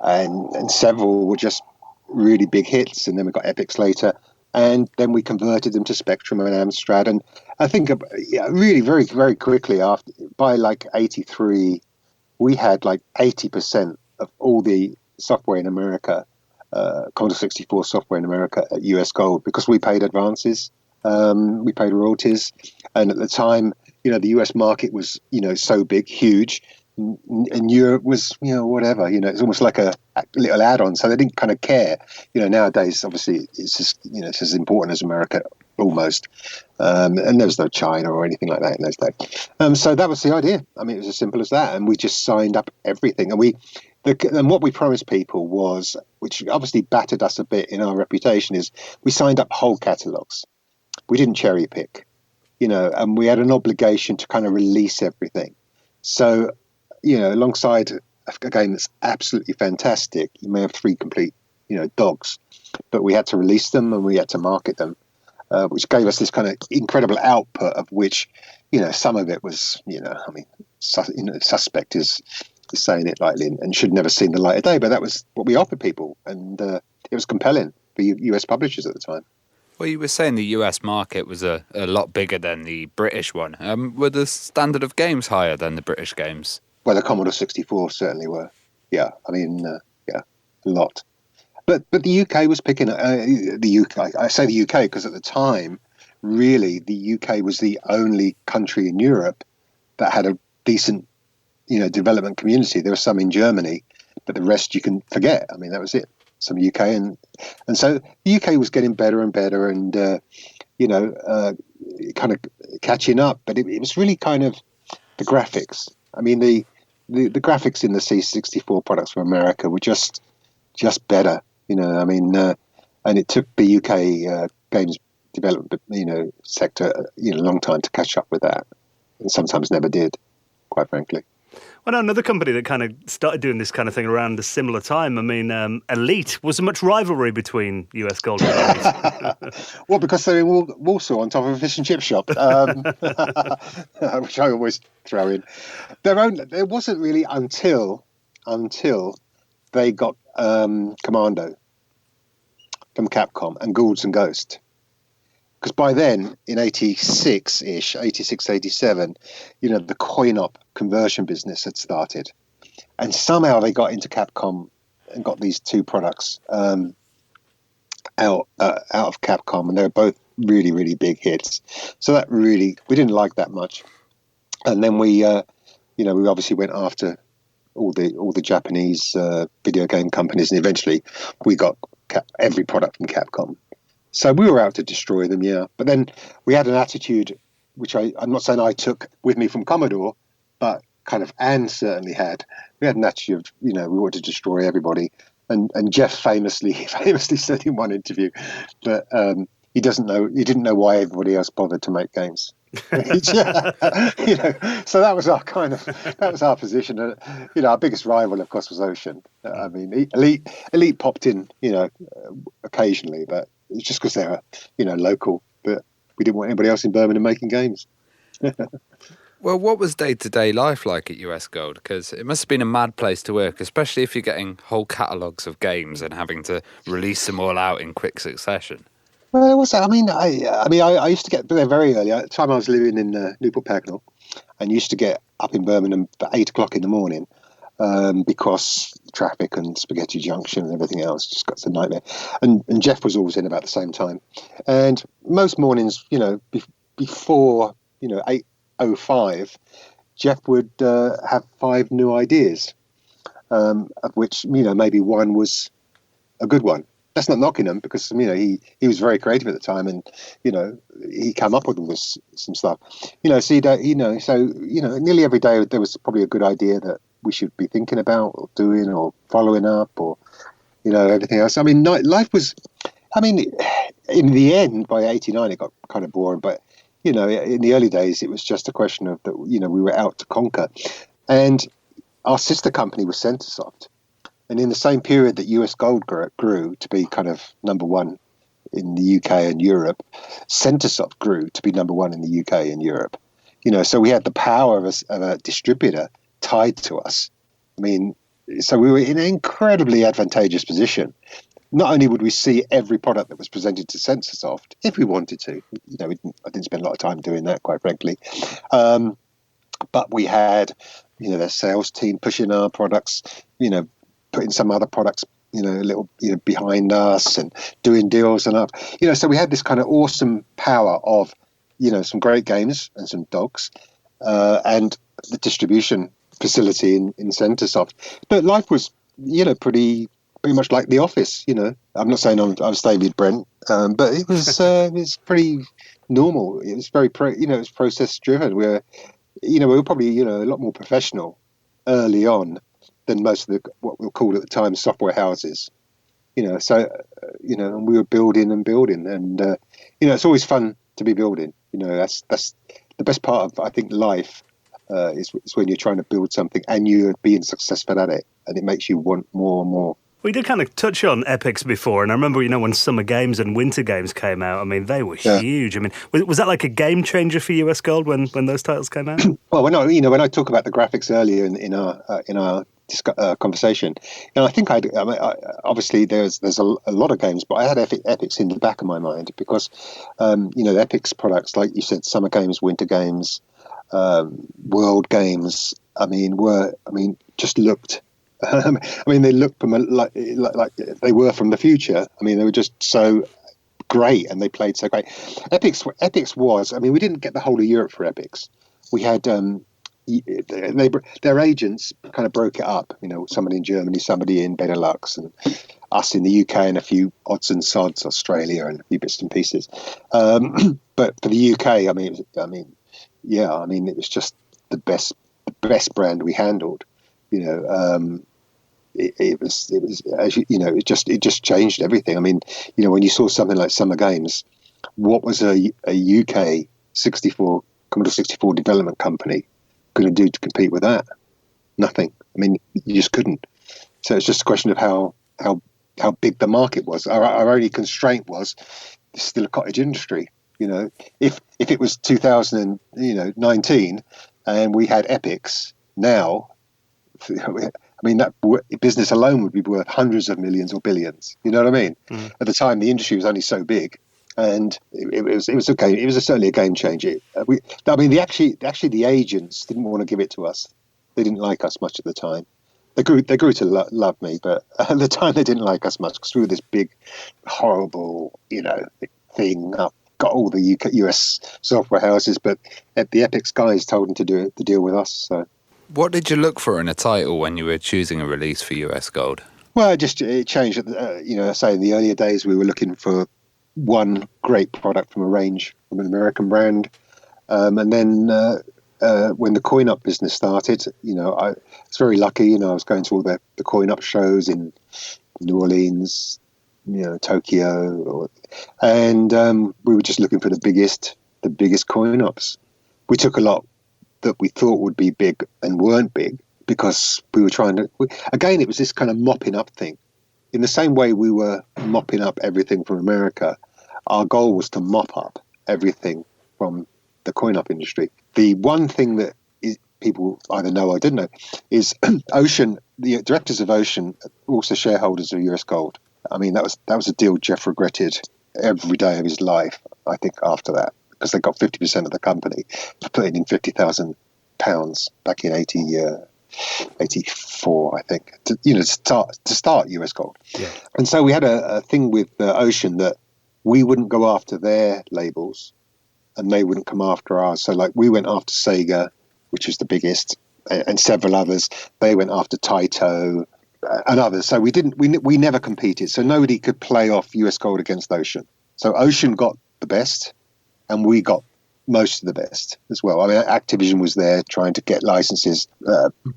and several were just really big hits. And then we got Epics later. And then we converted them to Spectrum and Amstrad. And I think really very, very quickly by like 83, we had like 80% of all the software in America, Commodore 64 software in America at US Gold, because we paid advances. We paid royalties, and at the time, the US market was, so big, huge, and Europe was, whatever, it's almost like a little add-on. So they didn't kind of care. Nowadays, obviously, it's just, it's as important as America almost, and there was no China or anything like that in those days. So that was the idea. I mean, it was as simple as that, and we just signed up everything, and what we promised people was, which obviously battered us a bit in our reputation, is we signed up whole catalogues. We didn't cherry pick, and we had an obligation to kind of release everything. So, alongside a game that's absolutely fantastic, you may have 3 complete, dogs, but we had to release them and we had to market them, which gave us this kind of incredible output of which, some of it was, suspect is saying it lightly and should never seen the light of day, but that was what we offered people, and it was compelling for US publishers at the time. Well, you were saying the US market was a lot bigger than the British one. Were the standard of games higher than the British games? Well, the Commodore 64 certainly were. Yeah, I mean, a lot. But the UK was picking up, the UK, I say the UK because at the time, really, the UK was the only country in Europe that had a decent, development community. There was some in Germany, but the rest you can forget. I mean, that was it. Some UK and so the UK was getting better and better and kind of catching up, but it was really kind of the graphics. I mean the graphics in the C64 products from America were just better, I mean, and it took the UK games development sector a long time to catch up with that, and sometimes never did, quite frankly. Well, another company that kind of started doing this kind of thing around a similar time. I mean, Elite. Was there much rivalry between US Gold and Elite? Well, because they're in Warsaw on top of a fish and chip shop, which I always throw in. It wasn't really until they got Commando from Capcom and Ghouls and Ghosts. Because by then, in 86-ish, 86, 87, the coin-op conversion business had started. And somehow they got into Capcom and got these 2 products out of Capcom. And they were both really, really big hits. So that really, we didn't like that much. And then we obviously went after all the Japanese video game companies. And eventually we got every product from Capcom. So we were out to destroy them, yeah. But then we had an attitude, which I'm not saying I took with me from Commodore, but kind of Anne certainly had. We had an attitude of, we wanted to destroy everybody. And Jeff famously said in one interview that he didn't know why everybody else bothered to make games. So that was our position. Our biggest rival, of course, was Ocean. I mean, Elite popped in, occasionally, but it's just because they're, local. But we didn't want anybody else in Birmingham making games. Well, what was day-to-day life like at US Gold? Because it must have been a mad place to work, especially if you're getting whole catalogues of games and having to release them all out in quick succession. Well, it was. I mean, I used to get there very early. At the time I was living in Newport Pagnell, and used to get up in Birmingham at 8 o'clock in the morning because traffic and Spaghetti Junction and everything else just got a nightmare. And Jeff was always in about the same time. And most mornings, before 8:05, Jeff would have 5 new ideas, of which maybe one was a good one. That's not knocking him, because he was very creative at the time, and he came up with some stuff. So nearly every day there was probably a good idea that we should be thinking about or doing or following up, or everything else. I mean, life was. I mean, in the end, by '89, it got kind of boring. But in the early days, it was just a question of that. We were out to conquer, and our sister company was Centresoft. And in the same period that US Gold grew to be kind of number one in the UK and Europe, Centresoft grew to be number one in the UK and Europe. So we had the power of a distributor tied to us. I mean, so we were in an incredibly advantageous position. Not only would we see every product that was presented to Centresoft, if we wanted to, I didn't spend a lot of time doing that, quite frankly. But we had, their sales team pushing our products, putting some other products, a little, behind us and doing deals and up, so we had this kind of awesome power of, some great games and some dogs, and the distribution facility in Centresoft. But life was, pretty much like the office. I'm not saying I was staying with Brent, but it was pretty normal. It was very, it was process driven. We were probably, a lot more professional early on than most of the, what we'll call at the time, software houses. So, and we were building, and, it's always fun to be building. That's the best part of, I think, life, is when you're trying to build something and you're being successful at it, and it makes you want more and more. We did kind of touch on epics before, and I remember, when Summer Games and Winter Games came out, I mean, they were huge. I mean, was that like a game changer for US Gold when those titles came out? Well, when I talk about the graphics earlier in our conversation, I think obviously there's a lot of games, but I had epics in the back of my mind because, the epics products, like you said, Summer Games, Winter Games, World Games, just looked. They looked from like they were from the future. I mean, they were just so great, and they played so great. Epics was. I mean, we didn't get the whole of Europe for epics. We had their agents kind of broke it up. Somebody in Germany, somebody in Benelux, and us in the UK, and a few odds and sods, Australia, and a few bits and pieces. But for the UK, it was just the best brand we handled. It was as it just changed everything. I mean, when you saw something like Summer Games, what was a UK Commodore 64 development company going to do to compete with that? Nothing. I mean, you just couldn't. So it's just a question of how big the market was. Our only constraint was it's still a cottage industry. If it was 2019 and we had epics now, that business alone would be worth hundreds of millions or billions. You know what I mean? Mm. At the time, the industry was only so big, and it was okay. It was certainly a game changer. The agents didn't want to give it to us. They didn't like us much at the time. They grew to love me, but at the time they didn't like us much because we were this big, horrible, thing. Got all the US software houses, but the Epics guys told them to do the deal with us. So. What did you look for in a title when you were choosing a release for US Gold? Well, it changed. Say in the earlier days, we were looking for one great product from a range from an American brand, and then when the coin-up business started, I was very lucky. I was going to all the coin-up shows in New Orleans, Tokyo, and we were just looking for the biggest coin-ups. We took a lot that we thought would be big and weren't big because we were trying to. Again, it was this kind of mopping up thing. In the same way we were mopping up everything from America, our goal was to mop up everything from the coin-up industry. The one thing that people either know or didn't know is Ocean. The directors of Ocean are also shareholders of US Gold. I mean, that was a deal Jeff regretted every day of his life. I think after that. Because they got 50% of the company for putting in 50,000 pounds back in 84, I think, to start US Gold. Yeah. And so we had a thing with Ocean that we wouldn't go after their labels and they wouldn't come after ours. So like we went after Sega, which is the biggest, and several others. They went after Taito and others. So we never competed. So nobody could play off US Gold against Ocean. So Ocean got the best and we got most of the best as well. I mean, Activision was there trying to get licenses.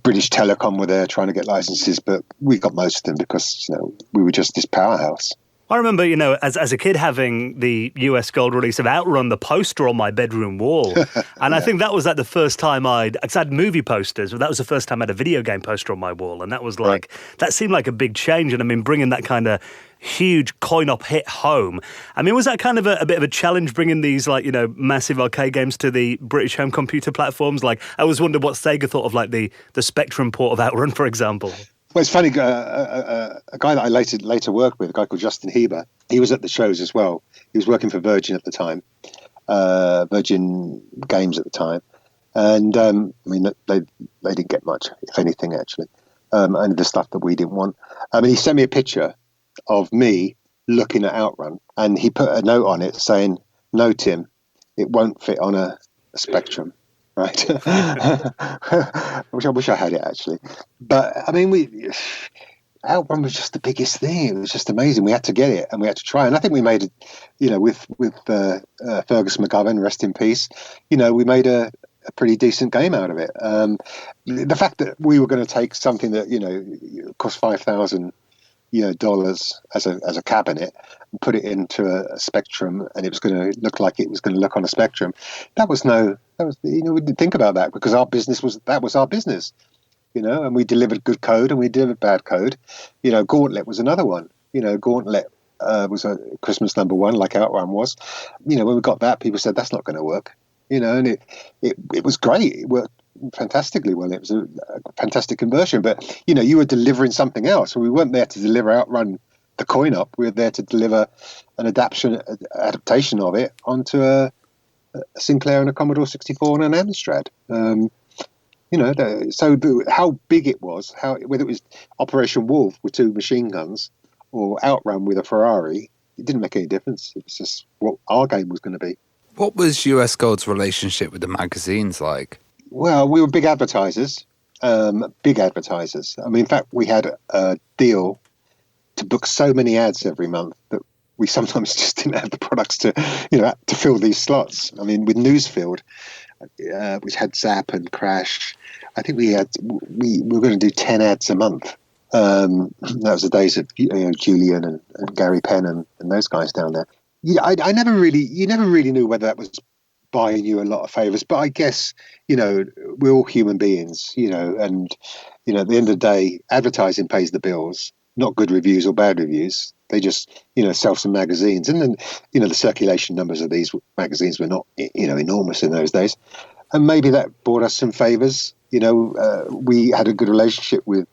British Telecom were there trying to get licenses, but we got most of them because, we were just this powerhouse. I remember, as a kid having the US Gold release of Outrun, the poster on my bedroom wall. And I think that was like the first time I had movie posters, but that was the first time I had a video game poster on my wall. And that was like, that seemed like a big change. And I mean, bringing that kind of huge coin-op hit home. I mean, was that kind of a bit of a challenge bringing these massive arcade games to the British home computer platforms? Like, I always wondered what Sega thought of like the Spectrum port of Outrun, for example. Well, it's funny. A guy that I later worked with, a guy called Justin Heber, he was at the shows as well. He was working for Virgin at the time, Virgin Games at the time, and I mean they didn't get much, if anything, actually, and the stuff that we didn't want. I mean, he sent me a picture of me looking at Outrun, and he put a note on it saying, "No, Tim, it won't fit on a Spectrum." Right. I wish I had it actually, but I mean, Outrun was just the biggest thing. It was just amazing. We had to get it and we had to try. And I think we made it, with Fergus McGovern, rest in peace. We made a pretty decent game out of it. The fact that we were going to take something that cost $5,000 as a cabinet and put it into a Spectrum, and it was going to look like it was going to look on a Spectrum. We didn't think about that because our business was our business, and we delivered good code and we delivered bad code. Gauntlet was another one. Gauntlet was a Christmas number one, like Outrun was. When we got that, people said that's not going to work. And it was great. It worked fantastically well. It was a fantastic conversion, but you were delivering something else. We weren't there to deliver Outrun the coin-op. We were there to deliver an adaptation of it onto a Sinclair and a Commodore 64 and an Amstrad. So how big it was, whether it was Operation Wolf with 2 machine guns or Outrun with a Ferrari, it didn't make any difference. It was just what our game was going to be. What was US Gold's relationship with the magazines like? Well, we were big advertisers. I mean, in fact, we had a deal to book so many ads every month that we sometimes just didn't have the products to fill these slots. I mean, with Newsfield, which had Zap and Crash, I think we were going to do 10 ads a month. That was the days of Julian and Gary Penn and those guys down there. I never really knew whether that was buying you a lot of favors, but I guess we're all human beings, and at the end of the day, advertising pays the bills, not good reviews or bad reviews. They just sell some magazines, and then the circulation numbers of these magazines were not enormous in those days, and maybe that bought us some favors. We had a good relationship with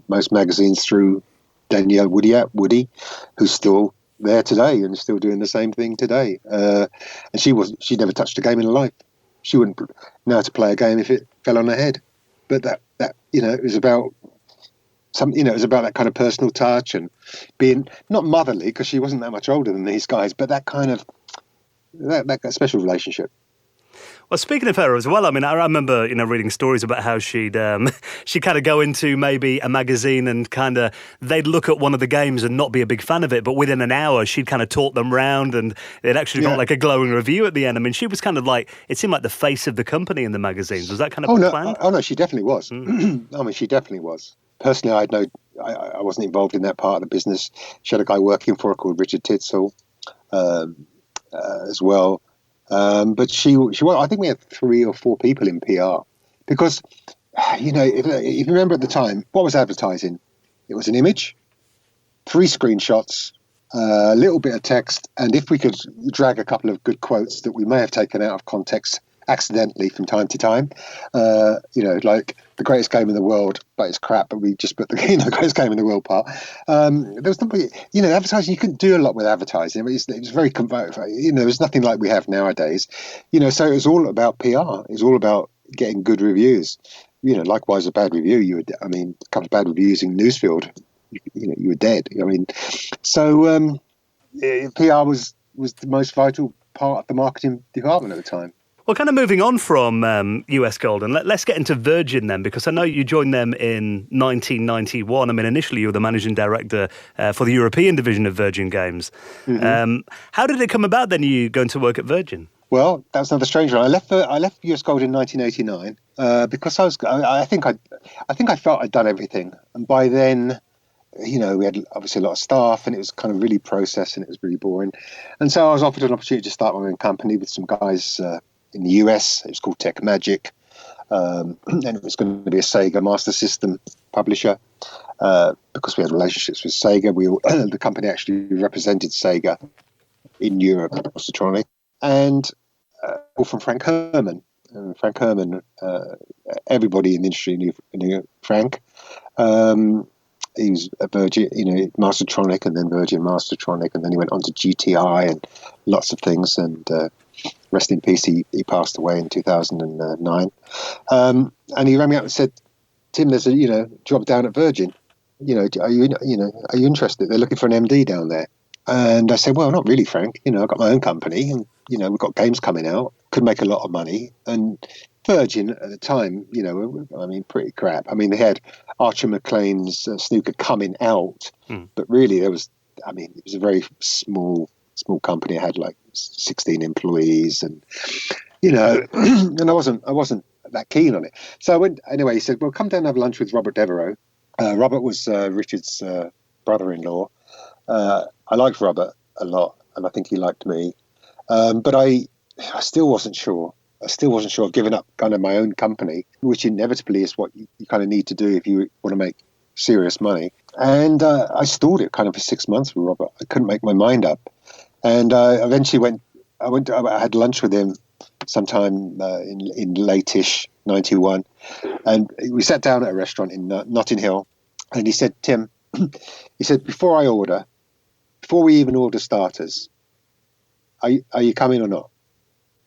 most magazines through Danielle Woody, who's still there today and still doing the same thing today. And she never touched a game in her life. She wouldn't know how to play a game if it fell on her head. But that it was about it was about that kind of personal touch and being not motherly, because she wasn't that much older than these guys, but that kind of that special relationship. Well, speaking of her as well, I mean, I remember, reading stories about how she'd kind of go into maybe a magazine and they'd look at one of the games and not be a big fan of it, but within an hour she'd kind of talk them round and it actually got like a glowing review at the end. I mean, she was kind of like, it seemed like the face of the company in the magazines. Was that kind of planned? Oh no, she definitely was. I mean, she definitely was. Personally, I wasn't involved in that part of the business. She had a guy working for her called Richard Titzel as well. But she I think we had 3 or 4 people in PR because, if you remember at the time, what was advertising? It was an image, 3 screenshots, a little bit of text, and if we could drag a couple of good quotes that we may have taken out of context accidentally from time to time, like the greatest game in the world, but it's crap, but we just put the greatest game in the world part. There was nobody, advertising, you couldn't do a lot with advertising. It was very, there was nothing like we have nowadays, so it was all about PR. It was all about, getting good reviews. Likewise, a bad review, a couple of bad reviews in Newsfield, you were dead. So PR was the most vital part of the marketing department at the time. Well, kind of moving on from US Gold, and let's get into Virgin then, because I know you joined them in 1991. I mean, initially you were the managing director for the European division of Virgin Games. Mm-hmm. How did it come about then, you going to work at Virgin? Well, that was another strange one. I left US Gold in 1989 because I think I felt I'd done everything, and by then, we had obviously a lot of staff, and it was kind of really processed, and it was really boring. And so I was offered an opportunity to start my own company with some guys in the US. It was called Tech Magic, and it was going to be a Sega Master System publisher. Because we had relationships with Sega, the company actually represented Sega in Europe, Australia, and from Frank Herman. Frank Herman, everybody in the industry knew Frank. He was a Virgin, Mastertronic, and then Virgin Mastertronic, and then he went on to GTI and lots of things. And rest in peace, he passed away in 2009. And he rang me up and said, "Tim, there's a job down at Virgin. Are you interested? They're looking for an MD down there." And I said, "Well, not really, Frank. I've got my own company, and we've got games coming out. Could make a lot of money." And Virgin at the time, pretty crap. They had Archer McLean's snooker coming out, but really it was a very small company. It had like 16 employees, and and I wasn't that keen on it. So I went anyway. He said, "Well, come down and have lunch with Robert Devereaux." Robert was Richard's brother-in-law. I liked Robert a lot, and I think he liked me, but I still wasn't sure. Of giving up kind of my own company, which inevitably is what you kind of need to do if you want to make serious money. And I stalled it kind of for 6 months with Robert. I couldn't make my mind up. And eventually I had lunch with him sometime in late-ish 91. And we sat down at a restaurant in Notting Hill. And he said, "Tim," he said, before we even order starters, are you coming or not?"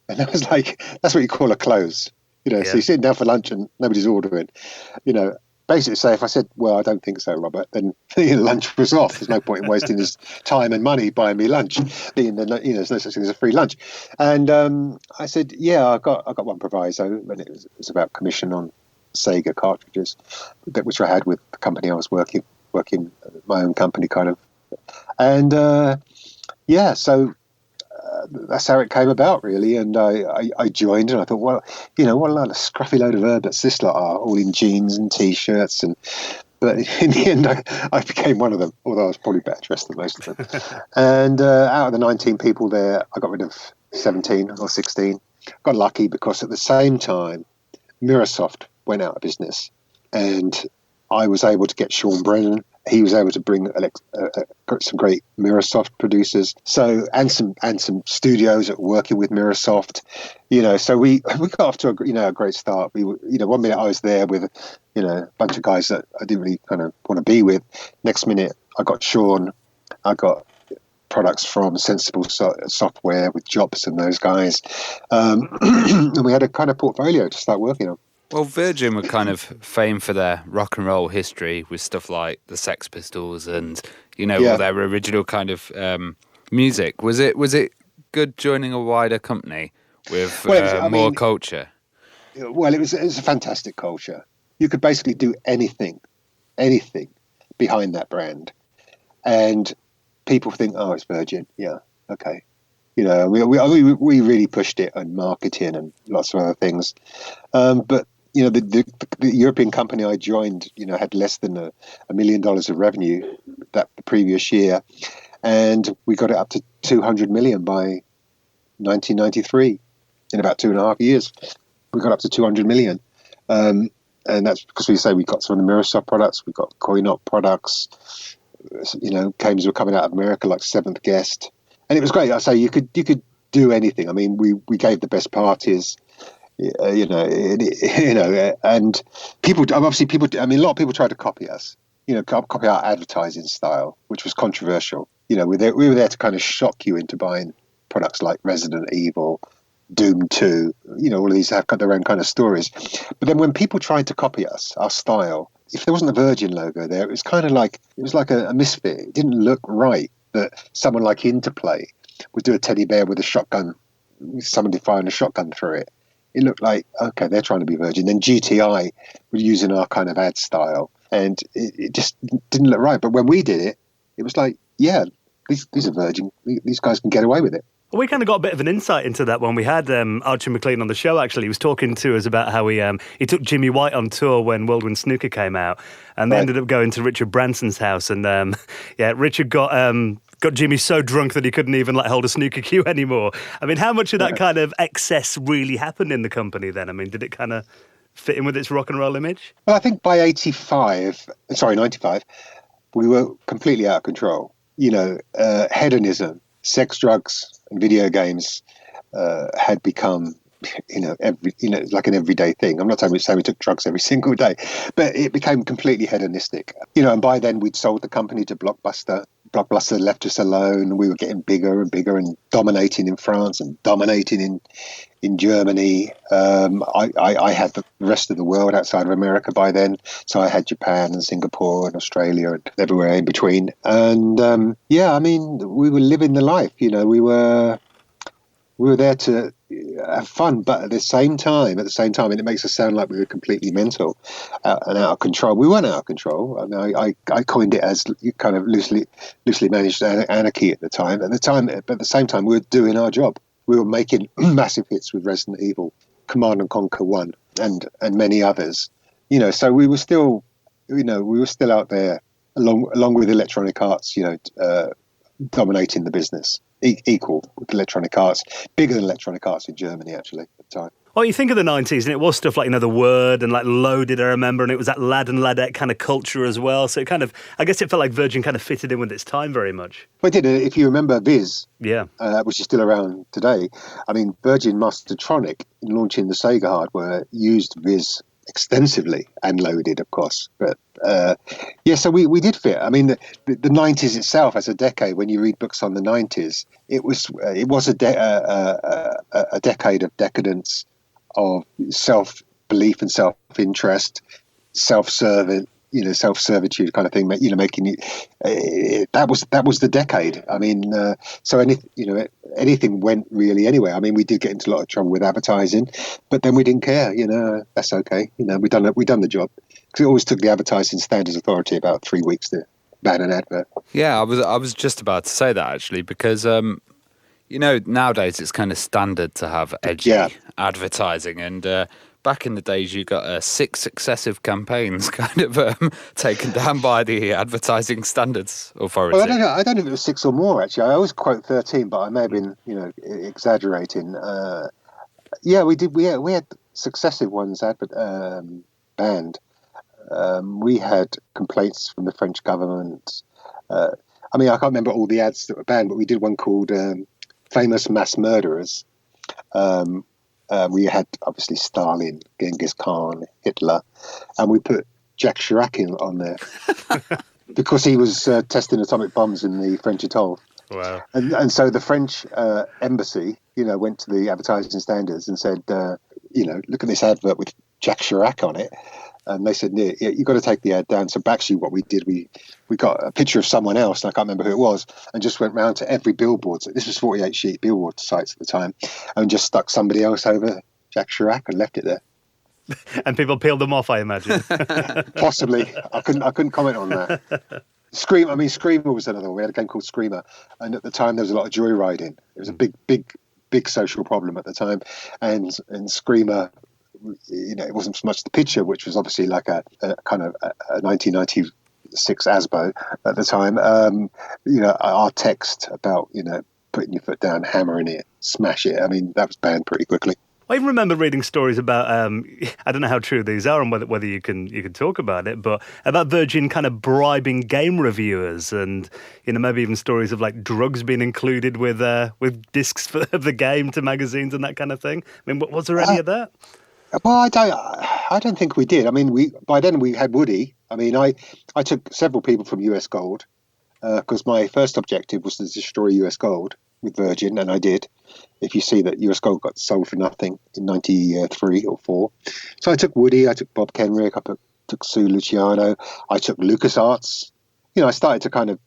And I was like, that's what you call a close. So you're sitting down for lunch and nobody's ordering. Basically say, if I said, "Well, I don't think so, Robert," then lunch was off. There's no point in wasting his time and money buying me lunch. There's no such thing as a free lunch. And I said, "Yeah, I got one proviso," and it was about commission on Sega cartridges, which I had with the company I was working my own company kind of. And so that's how it came about, really. And I joined, and I thought, well, what a lot of scruffy load of herberts this lot are, all in jeans and T-shirts. But in the end, I became one of them, although I was probably better dressed than most of them. And out of the 19 people there, I got rid of 17 or 16. Got lucky because at the same time, Mirrorsoft went out of business, and I was able to get Sean Brennan. He was able to bring some great Mirrorsoft producers, and some studios that were working with Mirrorsoft. So we got off to a great start. We were, 1 minute I was there with a bunch of guys that I didn't really kind of want to be with. Next minute I got Sean. I got products from Sensible Software with Jobs and those guys, and we had a kind of portfolio to start working on. Well, Virgin were kind of famed for their rock and roll history with stuff like the Sex Pistols and, all their original kind of music. Was it good joining a wider company with more culture? Well, it was a fantastic culture. You could basically do anything behind that brand. And people think, "Oh, it's Virgin. Yeah, okay." We really pushed it on marketing and lots of other things. But the European company I joined, had less than $1 million of revenue the previous year, and we got it up to 200 million by 1993. In about 2.5 years, we got up to 200 million, and that's because we got some of the Mirrorsoft products, we got Coin-Op products. Games were coming out of America like Seventh Guest, and it was great. I say you could do anything. We gave the best parties. And people. A lot of people tried to copy us. Copy our advertising style, which was controversial. We were there to kind of shock you into buying products like Resident Evil, Doom 2, all of these have got their own kind of stories. But then when people tried to copy us, our style, if there wasn't a Virgin logo there, it was kind of like, it was like a misfit. It didn't look right that someone like Interplay would do a teddy bear with a shotgun, someone firing a shotgun through it. It looked like, okay, they're trying to be Virgin. Then GTI were using our kind of ad style, and it just didn't look right. But when we did it, it was like, yeah, these are Virgin. These guys can get away with it. We kind of got a bit of an insight into that when we had Archie McLean on the show, actually. He was talking to us about how he took Jimmy White on tour when Whirlwind Snooker came out, and they ended up going to Richard Branson's house. And, Richard got Jimmy so drunk that he couldn't even hold a snooker cue anymore. I mean, how much of that kind of excess really happened in the company then? I mean, did it kind of fit in with its rock and roll image? Well, I think by 95, we were completely out of control. Hedonism, sex, drugs, and video games had become, like an everyday thing. I'm not saying we took drugs every single day, but it became completely hedonistic. And by then we'd sold the company to Blockbuster. Blockbuster left us alone. We were getting bigger and bigger and dominating in France and dominating in Germany. I had the rest of the world outside of America by then. So I had Japan and Singapore and Australia and everywhere in between. And we were living the life. We were there to have fun, but at the same time, and it makes us sound like we were completely mental and out of control. We weren't out of control. I mean, I coined it as kind of loosely managed anarchy at the time. But at the same time, we were doing our job. We were making massive hits with Resident Evil, Command and Conquer 1, and many others. So we were still, out there along with Electronic Arts, dominating the business, equal with Electronic Arts, bigger than Electronic Arts in Germany, actually, at the time. Well, you think of the 90s, and it was stuff like, The Word and Loaded, I remember, and it was that lad and ladette kind of culture as well. So it kind of, I guess it felt like Virgin kind of fitted in with its time very much. Well, it did. If you remember Viz, yeah, which is still around today, I mean, Virgin Mastertronic, in launching the Sega hardware, used Viz extensively, and Loaded, of course. But so we did fit. I mean, the 90s itself as a decade, when you read books on the 90s, it was a decade of decadence, of self-belief and self-interest, self-servitude kind of thing. Making it that was the decade. I mean, anything went really anywhere. I mean, we did get into a lot of trouble with advertising, but then we didn't care. That's okay. We done the job, because it always took the Advertising Standards Authority about 3 weeks to ban an advert. Yeah, I was just about to say that, actually, because nowadays it's kind of standard to have edgy advertising, and back in the days you got 6 successive campaigns kind of taken down by the Advertising Standards Authority. Well, I don't know if it was 6 or more, actually. I always quote 13, but I may have been exaggerating. We had successive ones banned. We had complaints from the French government. I can't remember all the ads that were banned, but we did one called Famous Mass Murderers. We had obviously Stalin, Genghis Khan, Hitler, and we put Jacques Chirac on there because he was testing atomic bombs in the French atoll. Wow! And so the French embassy, went to the Advertising Standards and said, look at this advert with Jacques Chirac on it. And they said, yeah, you've got to take the ad down. So actually what we did, we got a picture of someone else, and I can't remember who it was, and just went round to every billboard. So this was 48-sheet billboard sites at the time, and just stuck somebody else over Jacques Chirac and left it there. And people peeled them off, I imagine. Possibly. I couldn't comment on that. Screamer was another one. We had a game called Screamer, and at the time there was a lot of joyriding. It was a big social problem at the time, and Screamer, it wasn't so much the picture, which was obviously like a kind of a 1996 ASBO at the time. Our text about putting your foot down, hammering it, smash it. I mean, that was banned pretty quickly. I even remember reading stories about, I don't know how true these are and whether you can talk about it, but about Virgin kind of bribing game reviewers, and maybe even stories of drugs being included with discs of the game to magazines and that kind of thing. I mean, was there any of that? Well, I don't think we did. I mean, by then we had Woody. I mean, I took several people from US Gold because my first objective was to destroy US Gold with Virgin, and I did. if you see that US Gold got sold for nothing in 93 or 4. So I took Woody, I took Bob Kenrick, I took Sue Luciano, I took LucasArts. You know, I started to kind of,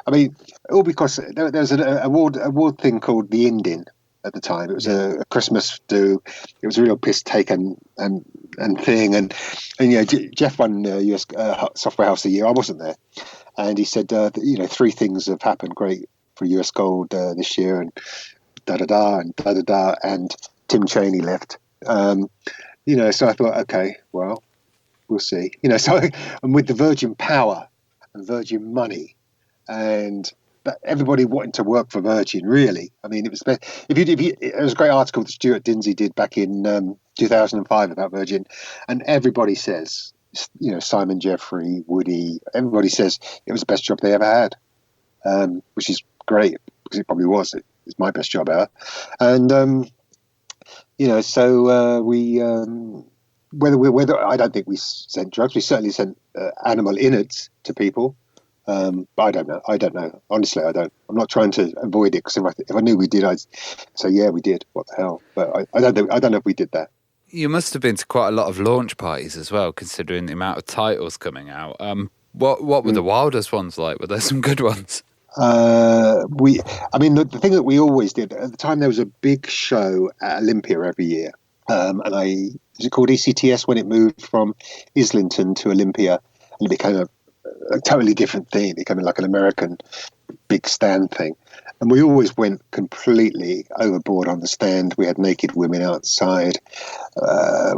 I mean, all because there was an award thing called the Indin at the time. It was a Christmas do. It was a real piss take and thing. And you know, Jeff won US Software House of the Year. I wasn't there. And he said, you know, 3 things have happened great for US Gold this year, and da-da-da, and da-da-da, and Tim Chaney left. You know, so I thought, okay, well, we'll see. You know, so and with the Virgin power and Virgin money, and everybody wanting to work for Virgin, really. I mean, it was there was a great article that Stuart Dinsey did back in 2005 about Virgin, and everybody says, you know, Simon Jeffrey, Woody, everybody says it was the best job they ever had, which is great because it probably was. It's my best job ever, and you know, so we whether I don't think we sent drugs. We certainly sent animal innards to people. But I don't know. Honestly, I don't. I'm not trying to avoid it, because if I knew we did, I'd say, yeah, we did. What the hell? But I don't know if we did that. You must have been to quite a lot of launch parties as well, considering the amount of titles coming out. What were the wildest ones like? Were there some good ones? The thing that we always did at the time, there was a big show at Olympia every year, is it called ECTS when it moved from Islington to Olympia, and it became a totally different thing. It became like an American big stand thing, and we always went completely overboard on the stand. We had naked women outside.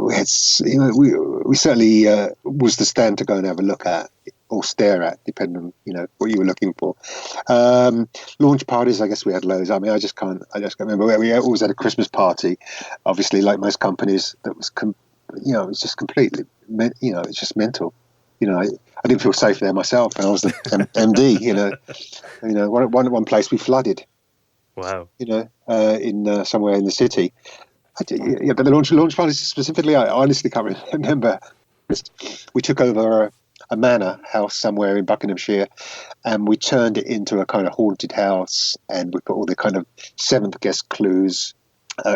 We had, you know, we certainly was the stand to go and have a look at or stare at, depending on, you know, what you were looking for. Launch parties, I guess we had loads. I mean, I just can't remember. We always had a Christmas party, obviously, like most companies. That was, you know, it was just completely, you know, it's just mental. You know, I didn't feel safe there myself, and I was the MD. You know, one place we flooded. Wow. You know, in somewhere in the city. But the launch parties specifically, I honestly can't remember. We took over a manor house somewhere in Buckinghamshire, and we turned it into a kind of haunted house, and we put all the kind of seventh guest clues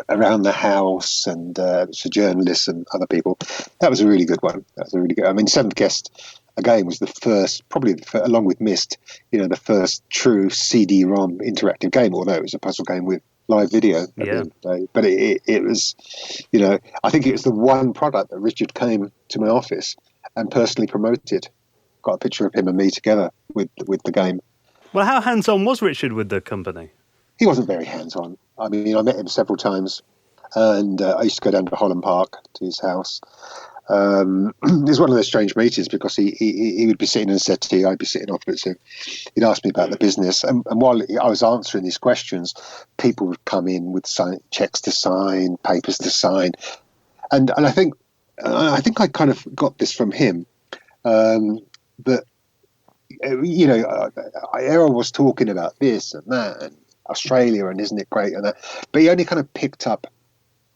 around the house, and for journalists and other people. That was a really good one. That was a really good. I mean, Seventh Guest again was the first, probably along with Myst, you know, the first true CD-ROM interactive game. Although it was a puzzle game with live video at the end of the day. But it was, you know, I think it was the one product that Richard came to my office and personally promoted. Got a picture of him and me together with the game. Well, how hands-on was Richard with the company? He wasn't very hands-on. I mean, I met him several times, and I used to go down to Holland Park to his house. It was one of those strange meetings, because he would be sitting in a settee, I'd be sitting opposite him. He'd ask me about the business, and while I was answering these questions, people would come in with checks to sign, papers to sign, and I think I kind of got this from him, that, you know, Errol was talking about this and that and Australia, and isn't it great, and that, but he only kind of picked up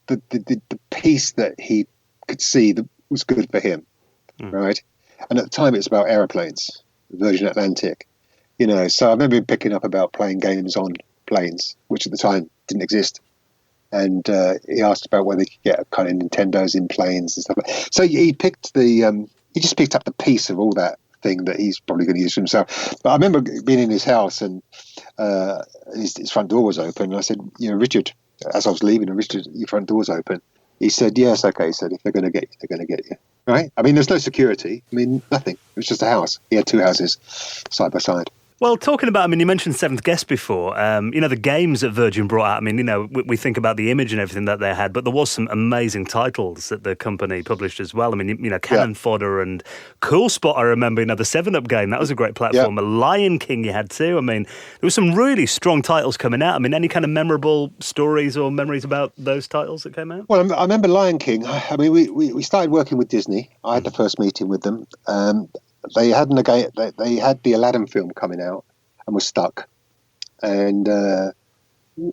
the piece that he could see that was good for him, right? And at the time, it was about aeroplanes, Virgin Atlantic, you know. So I remember him picking up about playing games on planes, which at the time didn't exist. And he asked about whether he could get kind of Nintendos in planes and stuff. So he picked he just picked up the piece of all that thing that he's probably going to use for himself. But I remember being in his house, and his front door was open. And I said, you know, Richard, as I was leaving, Richard, your front door's open. He said, yes, okay. He said, if they're going to get you, they're going to get you. Right? I mean, there's no security. I mean, nothing. It was just a house. He had 2 houses side by side. Well, talking about, I mean, you mentioned Seventh Guest before. You know, the games that Virgin brought out, I mean, you know, we think about the image and everything that they had, but there was some amazing titles that the company published as well. I mean, you know, Cannon Fodder and Cool Spot, I remember, you know, the 7-Up game, that was a great platform. Yeah. Lion King you had too. I mean, there were some really strong titles coming out. I mean, any kind of memorable stories or memories about those titles that came out? Well, I remember Lion King. I mean, we started working with Disney. I had the first meeting with them. They had the Aladdin film coming out and was stuck, and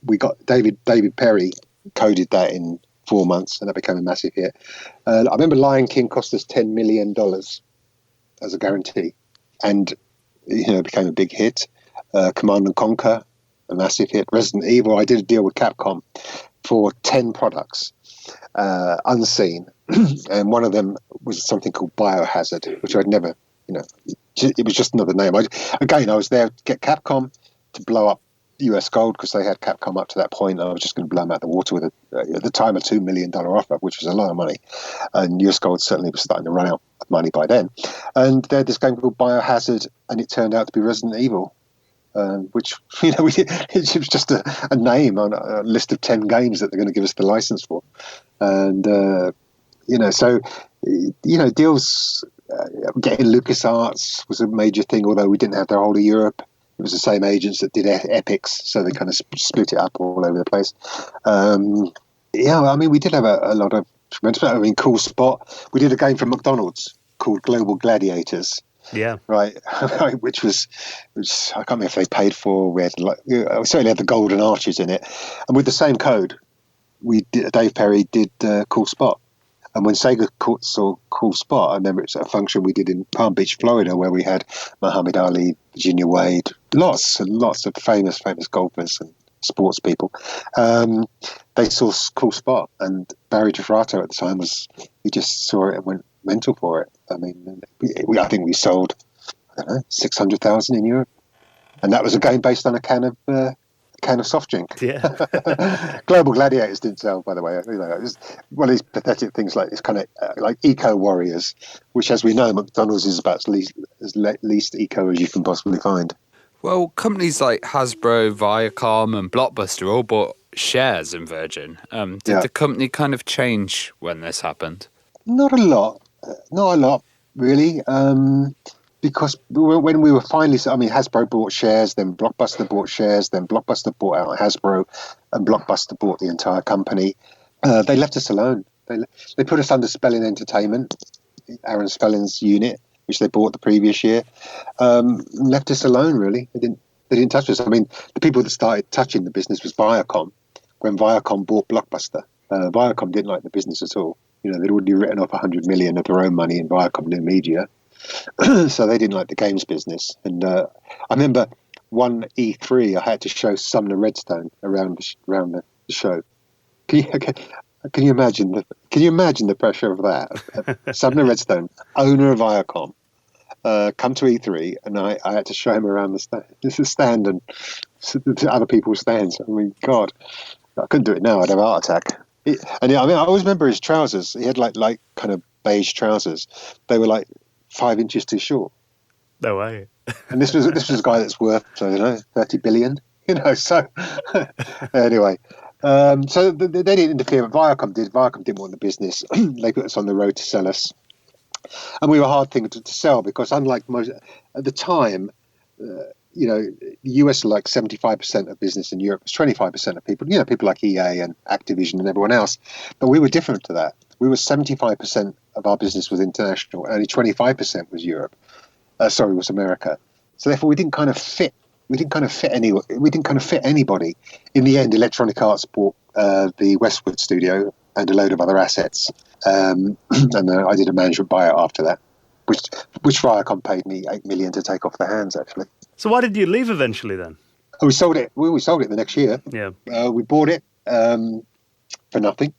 we got David Perry coded that in 4 months, and that became a massive hit. I remember Lion King cost us $10 million as a guarantee, and, you know, it became a big hit. Command and Conquer a massive hit. Resident Evil, I did a deal with Capcom for 10 products, unseen. And one of them was something called Biohazard, which I'd never, it was just another name. I was there to get Capcom to blow up US Gold because they had Capcom up to that point. I was just going to blow them out the water with, at the time, a $2 million offer, which was a lot of money. And US Gold certainly was starting to run out of money by then. And they had this game called Biohazard, and it turned out to be Resident Evil. Which, it was just a name on a list of 10 games that they're going to give us the license for. And, so, deals, getting LucasArts was a major thing, although we didn't have their whole of Europe. It was the same agents that did Epics, so they kind of split it up all over the place. We did have a lot of tremendous, cool spot. We did a game from McDonald's called Global Gladiators. Yeah. Right. which I can't remember if they paid for. We certainly had the golden arches in it. And with the same code, Dave Perry did Cool Spot. And when Sega saw Cool Spot, I remember it's a function we did in Palm Beach, Florida, where we had Muhammad Ali, Virginia Wade, lots and lots of famous golfers and sports people. They saw Cool Spot, and Barry Gefrato at the time he just saw it and went mental for it. I mean, I think we sold, 600,000 in Europe, and that was a game based on a can of soft drink. Yeah. Global Gladiators didn't sell, by the way. It was one of these pathetic things like this kind of like Eco Warriors, which, as we know, McDonald's is about as least eco as you can possibly find. Well, companies like Hasbro, Viacom, and Blockbuster all bought shares in Virgin. Did the company kind of change when this happened? Not a lot, really. Because when we were finally, Hasbro bought shares, then Blockbuster bought shares, then Blockbuster bought out Hasbro, and Blockbuster bought the entire company. They left us alone. They put us under Spelling Entertainment, Aaron Spelling's unit, which they bought the previous year. Left us alone, really. They didn't touch us. I mean, the people that started touching the business was Viacom. When Viacom bought Blockbuster, Viacom didn't like the business at all. They'd already written off 100 million of their own money in Viacom New Media. So they didn't like the games business. And I remember one E3, I had to show Sumner Redstone around the show. Can you imagine the pressure of that? Sumner Redstone, owner of Viacom, come to E3, and I had to show him around the stand and to other people's stands. I mean, God, I couldn't do it now. I'd have a heart attack. I always remember his trousers. He had like kind of beige trousers. They were like 5 inches too short. No way. And this was a guy that's worth, I don't know, 30 billion. So anyway, so they didn't interfere, but Viacom did. Viacom didn't want the business. They put us on the road to sell us, and we were a hard thing to sell because, unlike most at the time, the US was like 75% of business, in Europe was 25% of people. People like EA and Activision and everyone else. But we were different to that. We were 75% of our business was international. Only 25% was Europe. Was America. So therefore, we didn't kind of fit. We didn't kind of fit anybody. In the end, Electronic Arts bought the Westwood studio and a load of other assets. And I did a management buyout after that, which Viacom paid me $8 million to take off their hands, actually. So why did you leave eventually then? We sold it. We sold it the next year. Yeah. We bought it for nothing,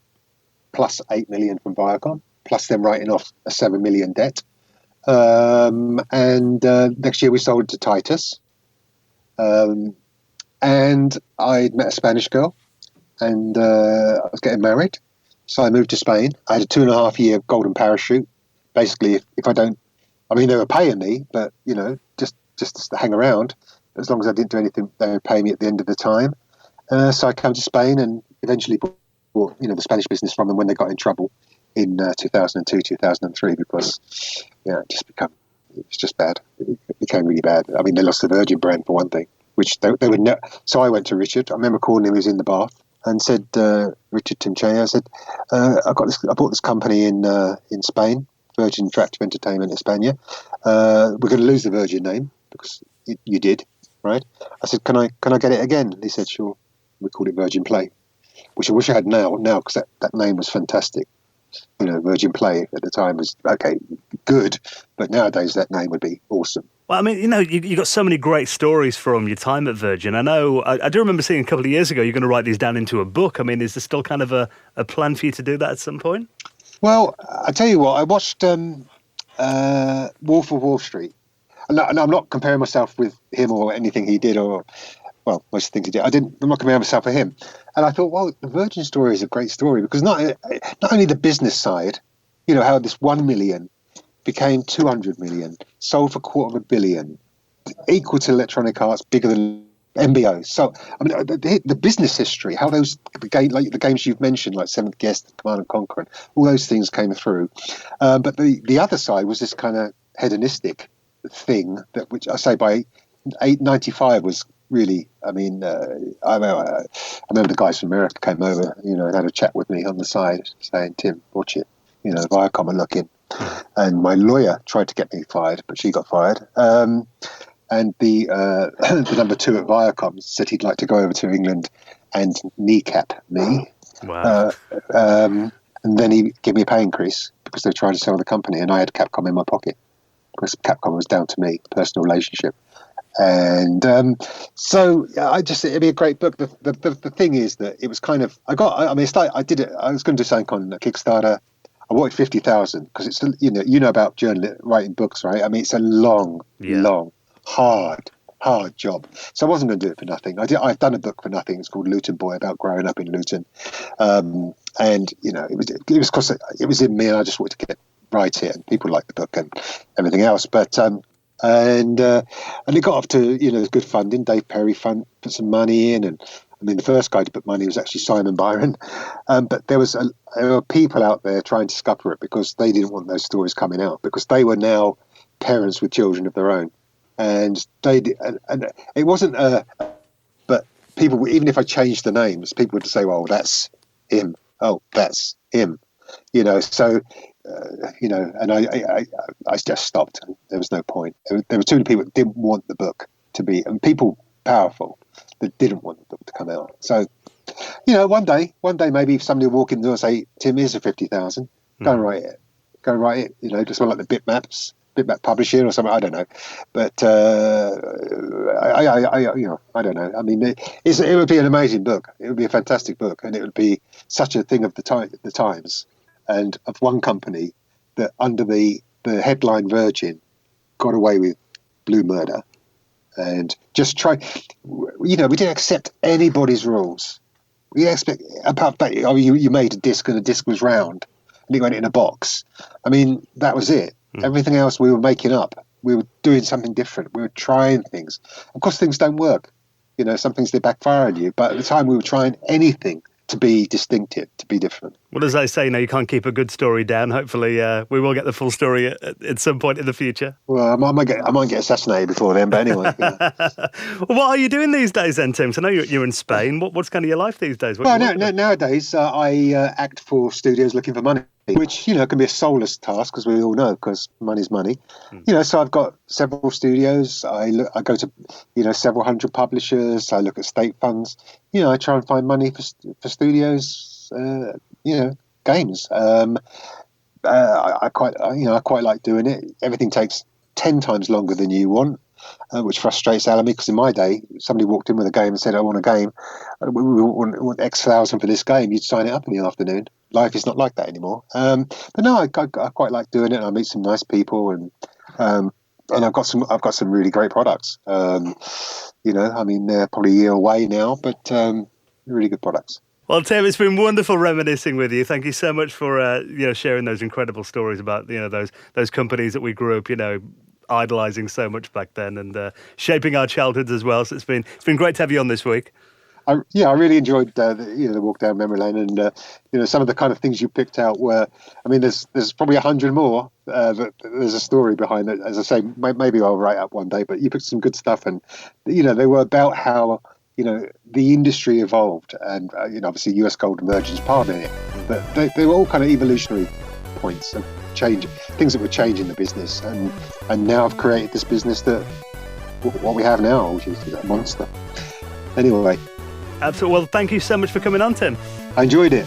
plus $8 million from Viacom, plus them writing off a $7 million debt. And next year we sold it to Titus. And I'd met a Spanish girl, and I was getting married. So I moved to Spain. I had a 2.5-year golden parachute. Basically, if I don't, they were paying me, but, just to hang around. As long as I didn't do anything, they would pay me at the end of the time. So I came to Spain and eventually bought, the Spanish business from them when they got in trouble in 2002, 2003, because, it was just bad. It became really bad. They lost the Virgin brand for one thing, which they would So I went to Richard. I remember calling him, he was in the bath, and said, Richard Tim Chaney, I said, I bought this company in Spain, Virgin Interactive Entertainment España. We're going to lose the Virgin name because you did, right? I said, can I get it again? And he said, sure. We called it Virgin Play, which I wish I had now because that name was fantastic. Virgin Play at the time was, okay, good, but nowadays that name would be awesome. Well, I mean, you got so many great stories from your time at Virgin. I know, I do remember seeing a couple of years ago, you're going to write these down into a book. I mean, is there still kind of a plan for you to do that at some point? Well, I tell you what, I watched Wolf of Wall Street. And I'm not comparing myself with him or anything he did, or, well, most of the things he did. I'm not comparing myself with him. And I thought, well, the Virgin story is a great story because not only the business side, how this 1 million became 200 million, sold for $250 million, equal to Electronic Arts, bigger than MBO. So, I mean, the business history, how the games you've mentioned, like Seventh Guest, Command and Conquer, and all those things came through. But the other side was this kind of hedonistic thing which I say by 1995 was really. I mean, I remember the guys from America came over, and had a chat with me on the side, saying, "Tim, watch it. Viacom are looking." And my lawyer tried to get me fired, but she got fired. And the number 2 at Viacom said he'd like to go over to England and kneecap me. Wow. And then he gave me a pay increase because they were trying to sell the company, and I had Capcom in my pocket because Capcom was down to me, personal relationship. And so it'd be a great book. The thing is that it was kind of I did it. I was going to do something on Kickstarter. I wanted 50,000 because it's about writing books, right? I mean, it's a long, hard job. So I wasn't going to do it for nothing. I've done a book for nothing. It's called Luton Boy, about growing up in Luton, and it was because it was in me, and I just wanted to write it, and people liked the book and everything else. But and it got off to good funding. Dave Perry put some money in, and I mean, the first guy to put money was actually Simon Byron, but there were people out there trying to scupper it because they didn't want those stories coming out because they were now parents with children of their own, and and it wasn't. But people, even if I changed the names, people would say, "Well, that's him. Oh, that's him." So. And I just stopped. There was no point. There were too many people that didn't want the book to be, and people powerful that didn't want the book to come out. So, one day maybe if somebody will walk in the door and say, "Tim, here's a 50,000. Go and write it. Just like the Bitmap publishing or something. I don't know, but I don't know. I mean, it would be an amazing book. It would be a fantastic book, and it would be such a thing of the times. And of one company that under the headline Virgin got away with blue murder and just we didn't accept anybody's rules. We didn't expect, apart from that, you made a disc and the disc was round and it went in a box. I mean, that was it. Everything else we were making up. We were doing something different. We were trying things. Of course, things don't work. Some things, they backfire on you. But at the time, we were trying anything to be distinctive, to be different. Well, as I say, you can't keep a good story down. Hopefully, we will get the full story at some point in the future. Well, I might get assassinated before then, but anyway. Well, what are you doing these days then, Tim? So I know you're in Spain. What's kind of your life these days? Nowadays, I act for studios looking for money, which, can be a soulless task, as we all know, because money's money. So I've got several studios. I go to, several hundred publishers. I look at state funds. I try and find money for studios, games. I quite like doing it. Everything takes 10 times longer than you want, which frustrates Alan, because in my day, somebody walked in with a game and said, "I want a game. We want X thousand for this game." You'd sign it up in the afternoon. Life is not like that anymore. But no, I quite like doing it. I meet some nice people, and I've got some really great products. I mean, they're probably a year away now, but really good products. Well, Tim, it's been wonderful reminiscing with you. Thank you so much for sharing those incredible stories about those companies that we grew up idolizing so much back then, and shaping our childhoods as well. So it's been great to have you on this week. I really enjoyed the walk down memory lane, and some of the kind of things you picked out were, I mean, there's probably 100 more, but there's a story behind it. As I say, maybe I'll write up one day, but you picked some good stuff, and they were about how the industry evolved, and obviously US Gold and Virgin's part in it, but they were all kind of evolutionary points of change, things that were changing the business, and now I've created this business that what we have now, which is a monster. Anyway. Absolutely. Well, thank you so much for coming on, Tim. I enjoyed it.